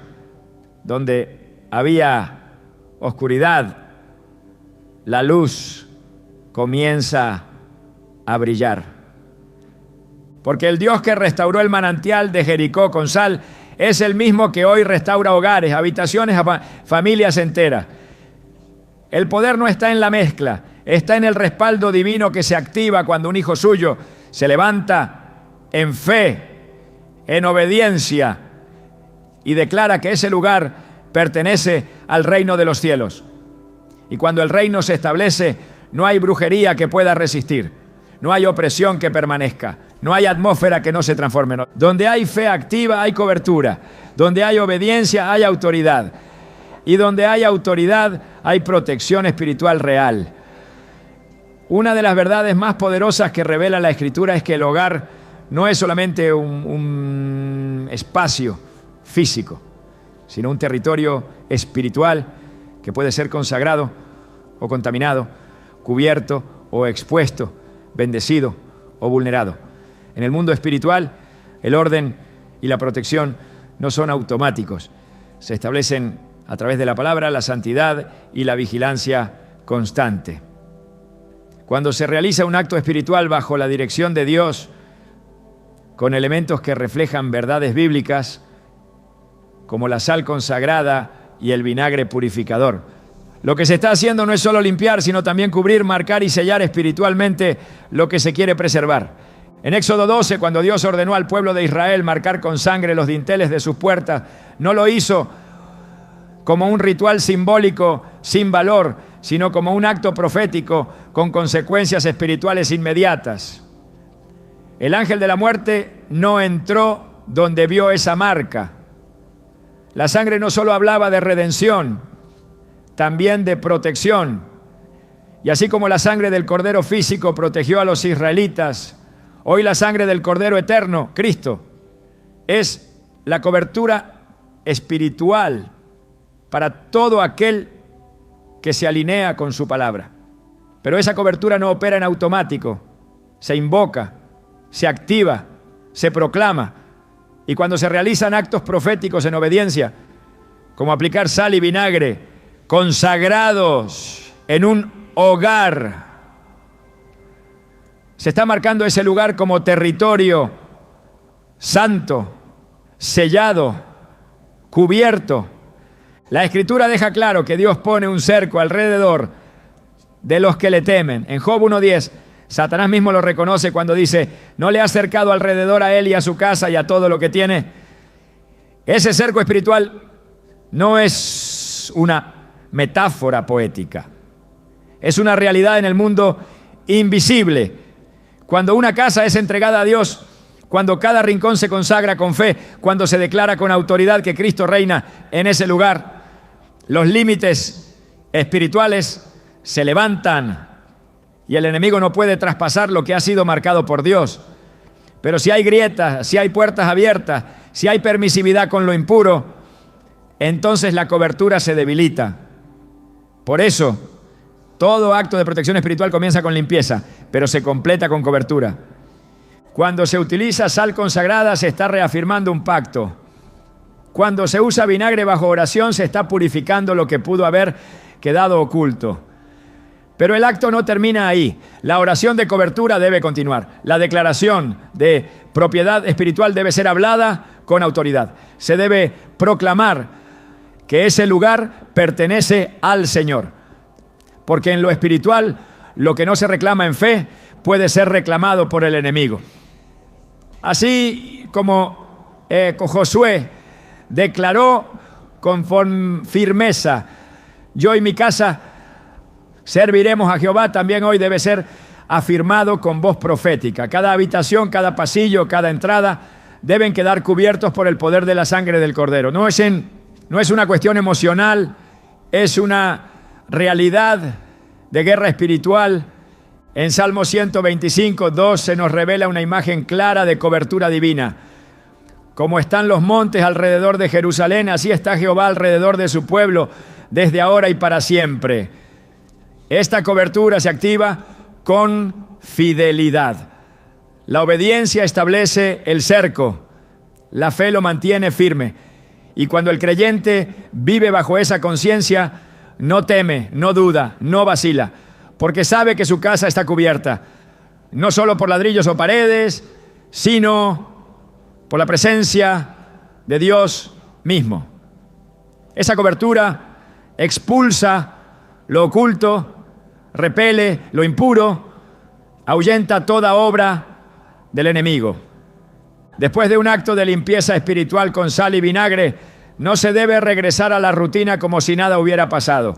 Donde había oscuridad, la luz comienza a brillar. Porque el Dios que restauró el manantial de Jericó con sal es el mismo que hoy restaura hogares, habitaciones a familias enteras. El poder no está en la mezcla, está en el respaldo divino que se activa cuando un hijo suyo se levanta en fe, en obediencia y declara que ese lugar pertenece al reino de los cielos. Y cuando el reino se establece, no hay brujería que pueda resistir, no hay opresión que permanezca, no hay atmósfera que no se transforme. Donde hay fe activa hay cobertura, donde hay obediencia hay autoridad, y donde hay autoridad hay protección espiritual real. Una de las verdades más poderosas que revela la Escritura es que el hogar no es solamente un espacio físico, sino un territorio espiritual que puede ser consagrado o contaminado, cubierto o expuesto, bendecido o vulnerado. En el mundo espiritual, el orden y la protección no son automáticos. Se establecen a través de la palabra, la santidad y la vigilancia constante. Cuando se realiza un acto espiritual bajo la dirección de Dios, con elementos que reflejan verdades bíblicas, como la sal consagrada y el vinagre purificador, lo que se está haciendo no es solo limpiar, sino también cubrir, marcar y sellar espiritualmente lo que se quiere preservar. En Éxodo 12, cuando Dios ordenó al pueblo de Israel marcar con sangre los dinteles de sus puertas, no lo hizo como un ritual simbólico sin valor, sino como un acto profético con consecuencias espirituales inmediatas. El ángel de la muerte no entró donde vio esa marca. La sangre no solo hablaba de redención, también de protección. Y así como la sangre del cordero físico protegió a los israelitas, hoy la sangre del cordero eterno, Cristo, es la cobertura espiritual para todo aquel que se alinea con su palabra. Pero esa cobertura no opera en automático, se invoca, se activa, se proclama. Y cuando se realizan actos proféticos en obediencia, como aplicar sal y vinagre, consagrados en un hogar, se está marcando ese lugar como territorio santo, sellado, cubierto. La Escritura deja claro que Dios pone un cerco alrededor de los que le temen. En Job 1:10, Satanás mismo lo reconoce cuando dice: no le ha cercado alrededor a él y a su casa y a todo lo que tiene. Ese cerco espiritual no es una metáfora poética, es una realidad en el mundo invisible. Cuando una casa es entregada a Dios, cuando cada rincón se consagra con fe, cuando se declara con autoridad que Cristo reina en ese lugar, los límites espirituales se levantan y el enemigo no puede traspasar lo que ha sido marcado por Dios. Pero si hay grietas, si hay puertas abiertas, si hay permisividad con lo impuro, entonces la cobertura se debilita. Por eso, todo acto de protección espiritual comienza con limpieza, pero se completa con cobertura. Cuando se utiliza sal consagrada, se está reafirmando un pacto. Cuando se usa vinagre bajo oración, se está purificando lo que pudo haber quedado oculto. Pero el acto no termina ahí. La oración de cobertura debe continuar. La declaración de propiedad espiritual debe ser hablada con autoridad. Se debe proclamar que ese lugar pertenece al Señor. Porque en lo espiritual, lo que no se reclama en fe puede ser reclamado por el enemigo. Así como Josué declaró con firmeza: yo y mi casa serviremos a Jehová, también hoy debe ser afirmado con voz profética. Cada habitación, cada pasillo, cada entrada deben quedar cubiertos por el poder de la sangre del Cordero. No es una cuestión emocional, es una realidad de guerra espiritual. En Salmo 125:2 se nos revela una imagen clara de cobertura divina. Como están los montes alrededor de Jerusalén, así está Jehová alrededor de su pueblo, desde ahora y para siempre. Esta cobertura se activa con fidelidad. La obediencia establece el cerco, la fe lo mantiene firme. Y cuando el creyente vive bajo esa conciencia, no teme, no duda, no vacila, porque sabe que su casa está cubierta, no solo por ladrillos o paredes, sino por la presencia de Dios mismo. Esa cobertura expulsa lo oculto, repele lo impuro, ahuyenta toda obra del enemigo. Después de un acto de limpieza espiritual con sal y vinagre, no se debe regresar a la rutina como si nada hubiera pasado.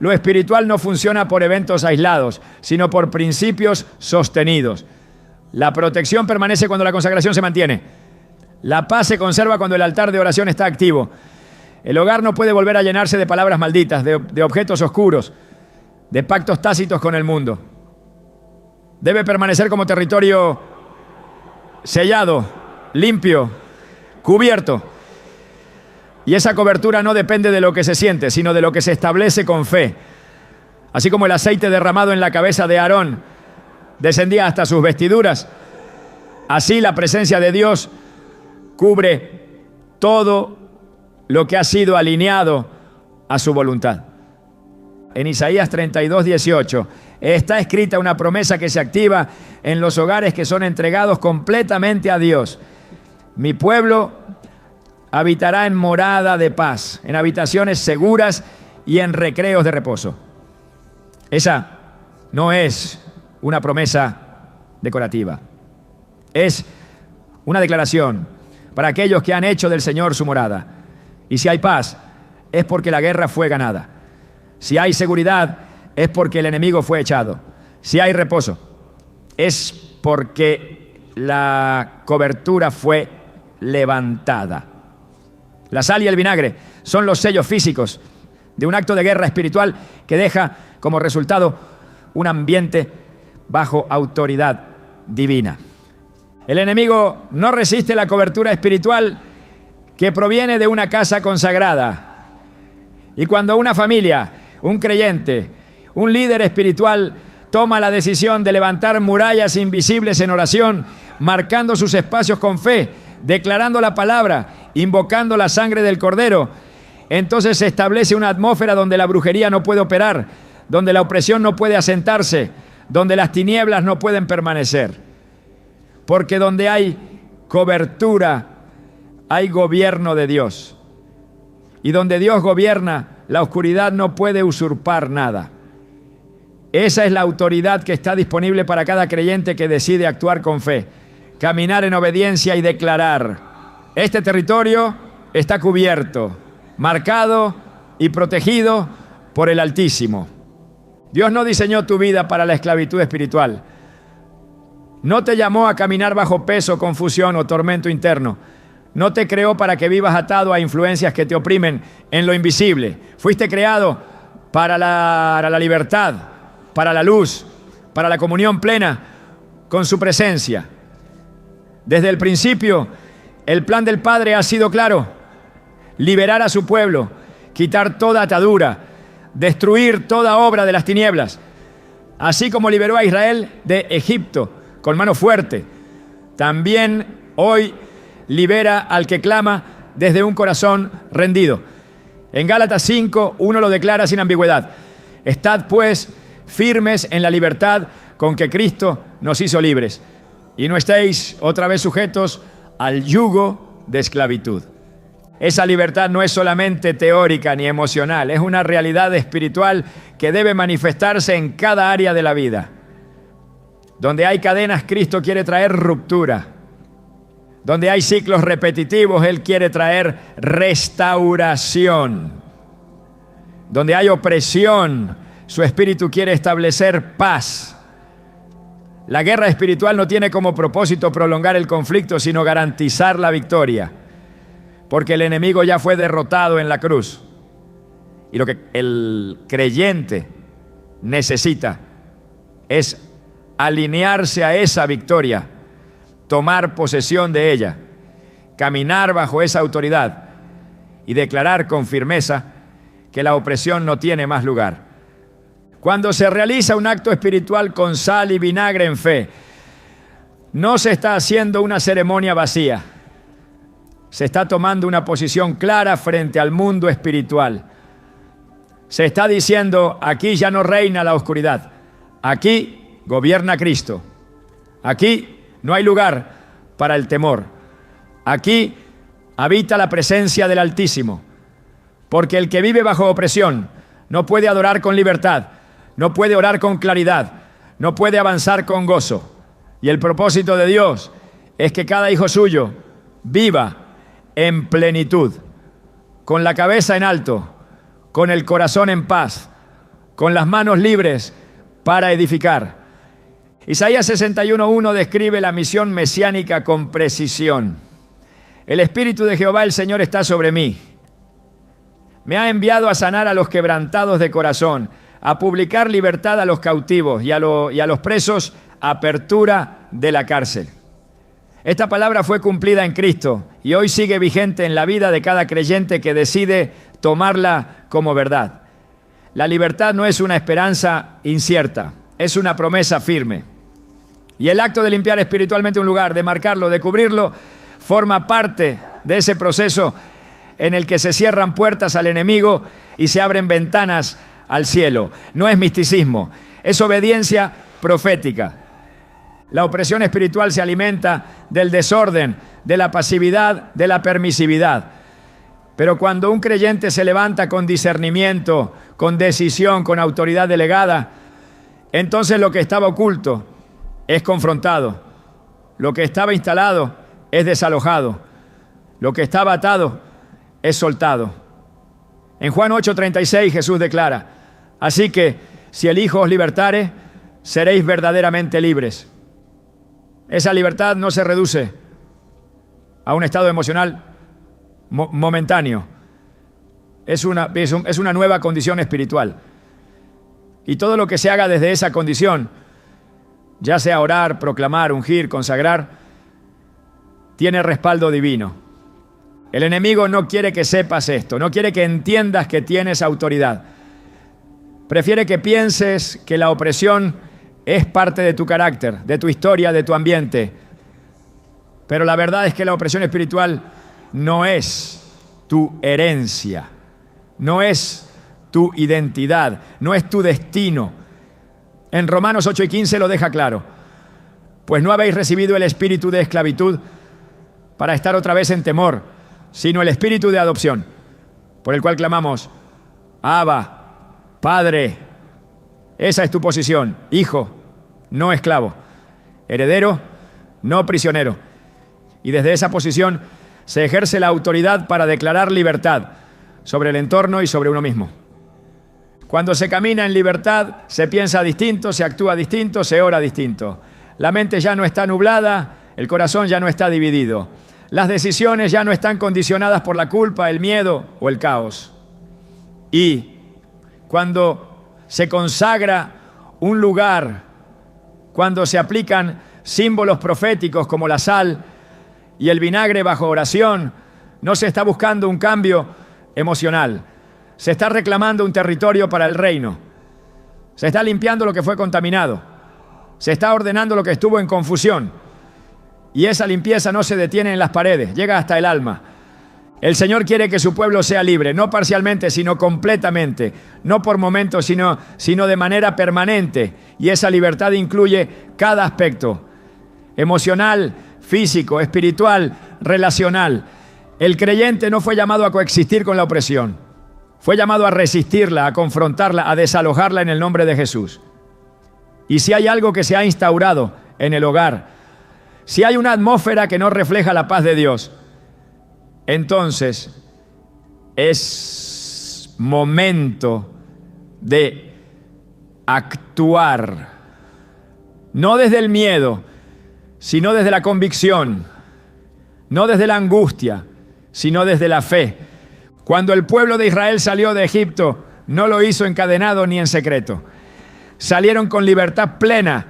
Lo espiritual no funciona por eventos aislados, sino por principios sostenidos. La protección permanece cuando la consagración se mantiene. La paz se conserva cuando el altar de oración está activo. El hogar no puede volver a llenarse de palabras malditas, de objetos oscuros, de pactos tácitos con el mundo. Debe permanecer como territorio sellado, limpio, cubierto. Y esa cobertura no depende de lo que se siente, sino de lo que se establece con fe. Así como el aceite derramado en la cabeza de Aarón descendía hasta sus vestiduras, así la presencia de Dios cubre todo lo que ha sido alineado a su voluntad. En Isaías 32:18 está escrita una promesa que se activa en los hogares que son entregados completamente a Dios. Mi pueblo habitará en morada de paz, en habitaciones seguras y en recreos de reposo. Esa no es una promesa decorativa. Es una declaración para aquellos que han hecho del Señor su morada. Y si hay paz, es porque la guerra fue ganada. Si hay seguridad, es porque el enemigo fue echado. Si hay reposo, es porque la cobertura fue levantada. La sal y el vinagre son los sellos físicos de un acto de guerra espiritual que deja como resultado un ambiente bajo autoridad divina. El enemigo no resiste la cobertura espiritual que proviene de una casa consagrada. Y cuando una familia, un creyente, un líder espiritual toma la decisión de levantar murallas invisibles en oración, marcando sus espacios con fe, declarando la palabra, invocando la sangre del Cordero, entonces se establece una atmósfera donde la brujería no puede operar, donde la opresión no puede asentarse, donde las tinieblas no pueden permanecer. Porque donde hay cobertura, hay gobierno de Dios. Y donde Dios gobierna, la oscuridad no puede usurpar nada. Esa es la autoridad que está disponible para cada creyente que decide actuar con fe, caminar en obediencia y declarar: este territorio está cubierto, marcado y protegido por el Altísimo. Dios no diseñó tu vida para la esclavitud espiritual. No te llamó a caminar bajo peso, confusión o tormento interno. No te creó para que vivas atado a influencias que te oprimen en lo invisible. Fuiste creado para la libertad, para la luz, para la comunión plena con su presencia. Desde el principio, el plan del Padre ha sido claro: liberar a su pueblo, quitar toda atadura, destruir toda obra de las tinieblas. Así como liberó a Israel de Egipto con mano fuerte, también hoy libera al que clama desde un corazón rendido. En Gálatas 5, 1 lo declara sin ambigüedad: estad pues firmes en la libertad con que Cristo nos hizo libres, y no estéis otra vez sujetos al yugo de esclavitud. Esa libertad no es solamente teórica ni emocional, es una realidad espiritual que debe manifestarse en cada área de la vida. Donde hay cadenas, Cristo quiere traer ruptura. Donde hay ciclos repetitivos, Él quiere traer restauración. Donde hay opresión, su Espíritu quiere establecer paz. La guerra espiritual no tiene como propósito prolongar el conflicto, sino garantizar la victoria. Porque el enemigo ya fue derrotado en la cruz. Y lo que el creyente necesita es alinearse a esa victoria, tomar posesión de ella, caminar bajo esa autoridad y declarar con firmeza que la opresión no tiene más lugar. Cuando se realiza un acto espiritual con sal y vinagre en fe, no se está haciendo una ceremonia vacía. Se está tomando una posición clara frente al mundo espiritual. Se está diciendo: aquí ya no reina la oscuridad. Aquí gobierna Cristo. Aquí no hay lugar para el temor. Aquí habita la presencia del Altísimo, porque el que vive bajo opresión no puede adorar con libertad, no puede orar con claridad, no puede avanzar con gozo. Y el propósito de Dios es que cada hijo suyo viva en plenitud, con la cabeza en alto, con el corazón en paz, con las manos libres para edificar. Isaías 61:1 describe la misión mesiánica con precisión. El Espíritu de Jehová el Señor está sobre mí. Me ha enviado a sanar a los quebrantados de corazón, a publicar libertad a los cautivos y a los presos, apertura de la cárcel. Esta palabra fue cumplida en Cristo y hoy sigue vigente en la vida de cada creyente que decide tomarla como verdad. La libertad no es una esperanza incierta, es una promesa firme. Y el acto de limpiar espiritualmente un lugar, de marcarlo, de cubrirlo, forma parte de ese proceso en el que se cierran puertas al enemigo y se abren ventanas al cielo. No es misticismo, es obediencia profética. La opresión espiritual se alimenta del desorden, de la pasividad, de la permisividad. Pero cuando un creyente se levanta con discernimiento, con decisión, con autoridad delegada, entonces lo que estaba oculto es confrontado. Lo que estaba instalado es desalojado. Lo que estaba atado es soltado. En Juan 8:36 Jesús declara: así que si el Hijo os libertare, seréis verdaderamente libres. Esa libertad no se reduce a un estado emocional momentáneo. Es una nueva condición espiritual. Y todo lo que se haga desde esa condición, ya sea orar, proclamar, ungir, consagrar, tiene respaldo divino. El enemigo no quiere que sepas esto, no quiere que entiendas que tienes autoridad. Prefiere que pienses que la opresión es parte de tu carácter, de tu historia, de tu ambiente. Pero la verdad es que la opresión espiritual no es tu herencia, no es tu identidad, no es tu destino. En Romanos 8:15 lo deja claro. Pues no habéis recibido el espíritu de esclavitud para estar otra vez en temor, sino el espíritu de adopción, por el cual clamamos: Abba, Padre. Esa es tu posición: hijo, no esclavo; heredero, no prisionero. Y desde esa posición se ejerce la autoridad para declarar libertad sobre el entorno y sobre uno mismo. Cuando se camina en libertad, se piensa distinto, se actúa distinto, se ora distinto. La mente ya no está nublada, el corazón ya no está dividido. Las decisiones ya no están condicionadas por la culpa, el miedo o el caos. Y cuando se consagra un lugar, cuando se aplican símbolos proféticos como la sal y el vinagre bajo oración, no se está buscando un cambio emocional, se está reclamando un territorio para el reino, se está limpiando lo que fue contaminado, se está ordenando lo que estuvo en confusión, y esa limpieza no se detiene en las paredes, llega hasta el alma. El Señor quiere que su pueblo sea libre, no parcialmente, sino completamente, no por momentos, sino de manera permanente. Y esa libertad incluye cada aspecto: emocional, físico, espiritual, relacional. El creyente no fue llamado a coexistir con la opresión, fue llamado a resistirla, a confrontarla, a desalojarla en el nombre de Jesús. Y si hay algo que se ha instaurado en el hogar, si hay una atmósfera que no refleja la paz de Dios, entonces es momento de actuar, no desde el miedo, sino desde la convicción, no desde la angustia, sino desde la fe. Cuando el pueblo de Israel salió de Egipto, no lo hizo encadenado ni en secreto. Salieron con libertad plena,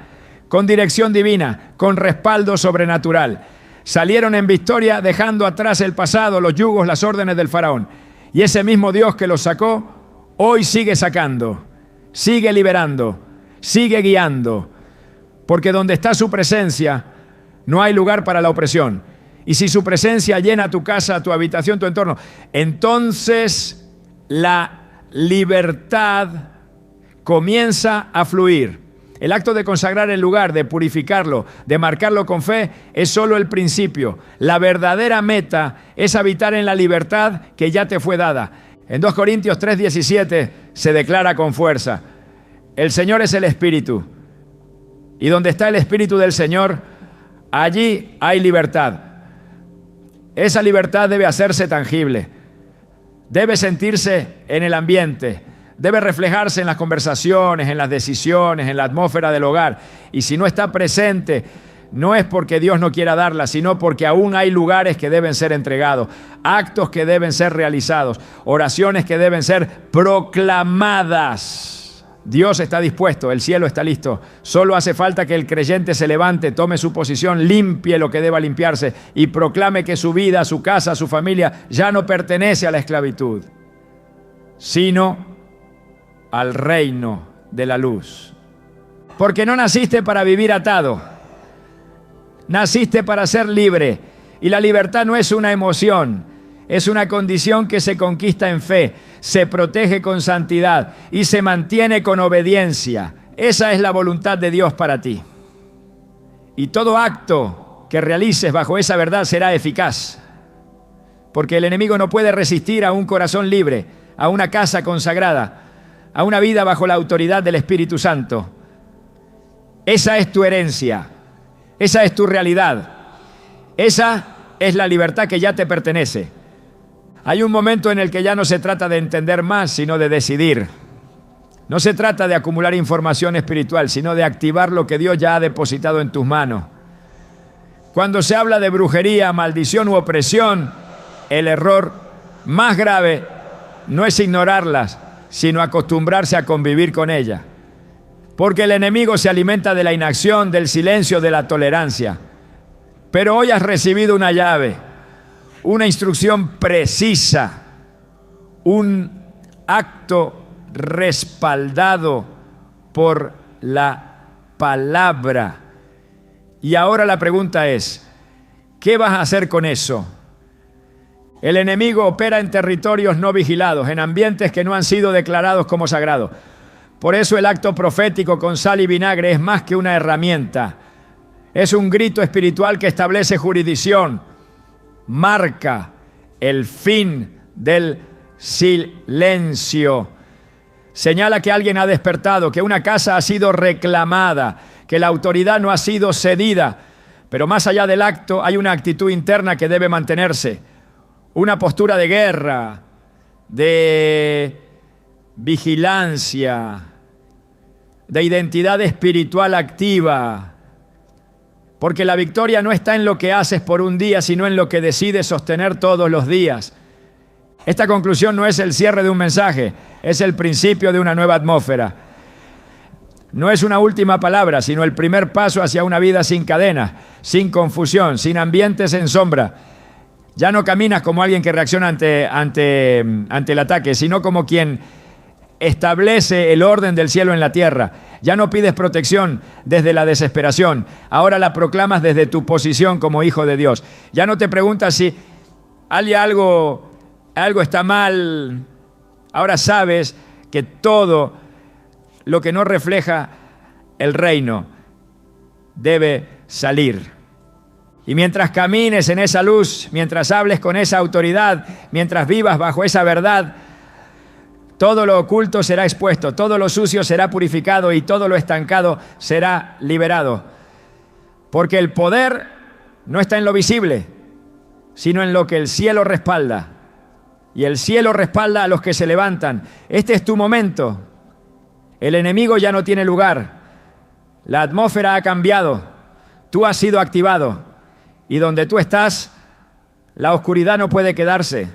con dirección divina, con respaldo sobrenatural. Salieron en victoria dejando atrás el pasado, los yugos, las órdenes del faraón. Y ese mismo Dios que los sacó, hoy sigue sacando, sigue liberando, sigue guiando. Porque donde está su presencia, no hay lugar para la opresión. Y si su presencia llena tu casa, tu habitación, tu entorno, entonces la libertad comienza a fluir. El acto de consagrar el lugar, de purificarlo, de marcarlo con fe, es solo el principio. La verdadera meta es habitar en la libertad que ya te fue dada. En 2 Corintios 3:17 se declara con fuerza: el Señor es el Espíritu, y donde está el Espíritu del Señor, allí hay libertad. Esa libertad debe hacerse tangible, debe sentirse en el ambiente, debe reflejarse en las conversaciones, en las decisiones, en la atmósfera del hogar. Y si no está presente, no es porque Dios no quiera darla, sino porque aún hay lugares que deben ser entregados, actos que deben ser realizados, oraciones que deben ser proclamadas. Dios está dispuesto, el cielo está listo. Solo hace falta que el creyente se levante, tome su posición, limpie lo que deba limpiarse y proclame que su vida, su casa, su familia ya no pertenece a la esclavitud, sino al reino de la luz. Porque no naciste para vivir atado, naciste para ser libre. Y la libertad no es una emoción, es una condición que se conquista en fe, se protege con santidad y se mantiene con obediencia. Esa es la voluntad de Dios para ti. Y todo acto que realices bajo esa verdad será eficaz, porque el enemigo no puede resistir a un corazón libre, a una casa consagrada, a una vida bajo la autoridad del Espíritu Santo. Esa es tu herencia, esa es tu realidad, esa es la libertad que ya te pertenece. Hay un momento en el que ya no se trata de entender más, sino de decidir. No se trata de acumular información espiritual, sino de activar lo que Dios ya ha depositado en tus manos. Cuando se habla de brujería, maldición u opresión, el error más grave no es ignorarlas, sino acostumbrarse a convivir con ella. Porque el enemigo se alimenta de la inacción, del silencio, de la tolerancia. Pero hoy has recibido una llave, una instrucción precisa, un acto respaldado por la palabra. Y ahora la pregunta es, ¿qué vas a hacer con eso? El enemigo opera en territorios no vigilados, en ambientes que no han sido declarados como sagrados. Por eso el acto profético con sal y vinagre es más que una herramienta. Es un grito espiritual que establece jurisdicción, marca el fin del silencio. Señala que alguien ha despertado, que una casa ha sido reclamada, que la autoridad no ha sido cedida. Pero más allá del acto hay una actitud interna que debe mantenerse. Una postura de guerra, de vigilancia, de identidad espiritual activa. Porque la victoria no está en lo que haces por un día, sino en lo que decides sostener todos los días. Esta conclusión no es el cierre de un mensaje, es el principio de una nueva atmósfera. No es una última palabra, sino el primer paso hacia una vida sin cadenas, sin confusión, sin ambientes en sombra. Ya no caminas como alguien que reacciona ante el ataque, sino como quien establece el orden del cielo en la tierra. Ya no pides protección desde la desesperación, ahora la proclamas desde tu posición como hijo de Dios. Ya no te preguntas si algo está mal, ahora sabes que todo lo que no refleja el reino debe salir. Y mientras camines en esa luz, mientras hables con esa autoridad, mientras vivas bajo esa verdad, todo lo oculto será expuesto, todo lo sucio será purificado y todo lo estancado será liberado. Porque el poder no está en lo visible, sino en lo que el cielo respalda. Y el cielo respalda a los que se levantan. Este es tu momento. El enemigo ya no tiene lugar. La atmósfera ha cambiado. Tú has sido activado. Y donde tú estás, la oscuridad no puede quedarse.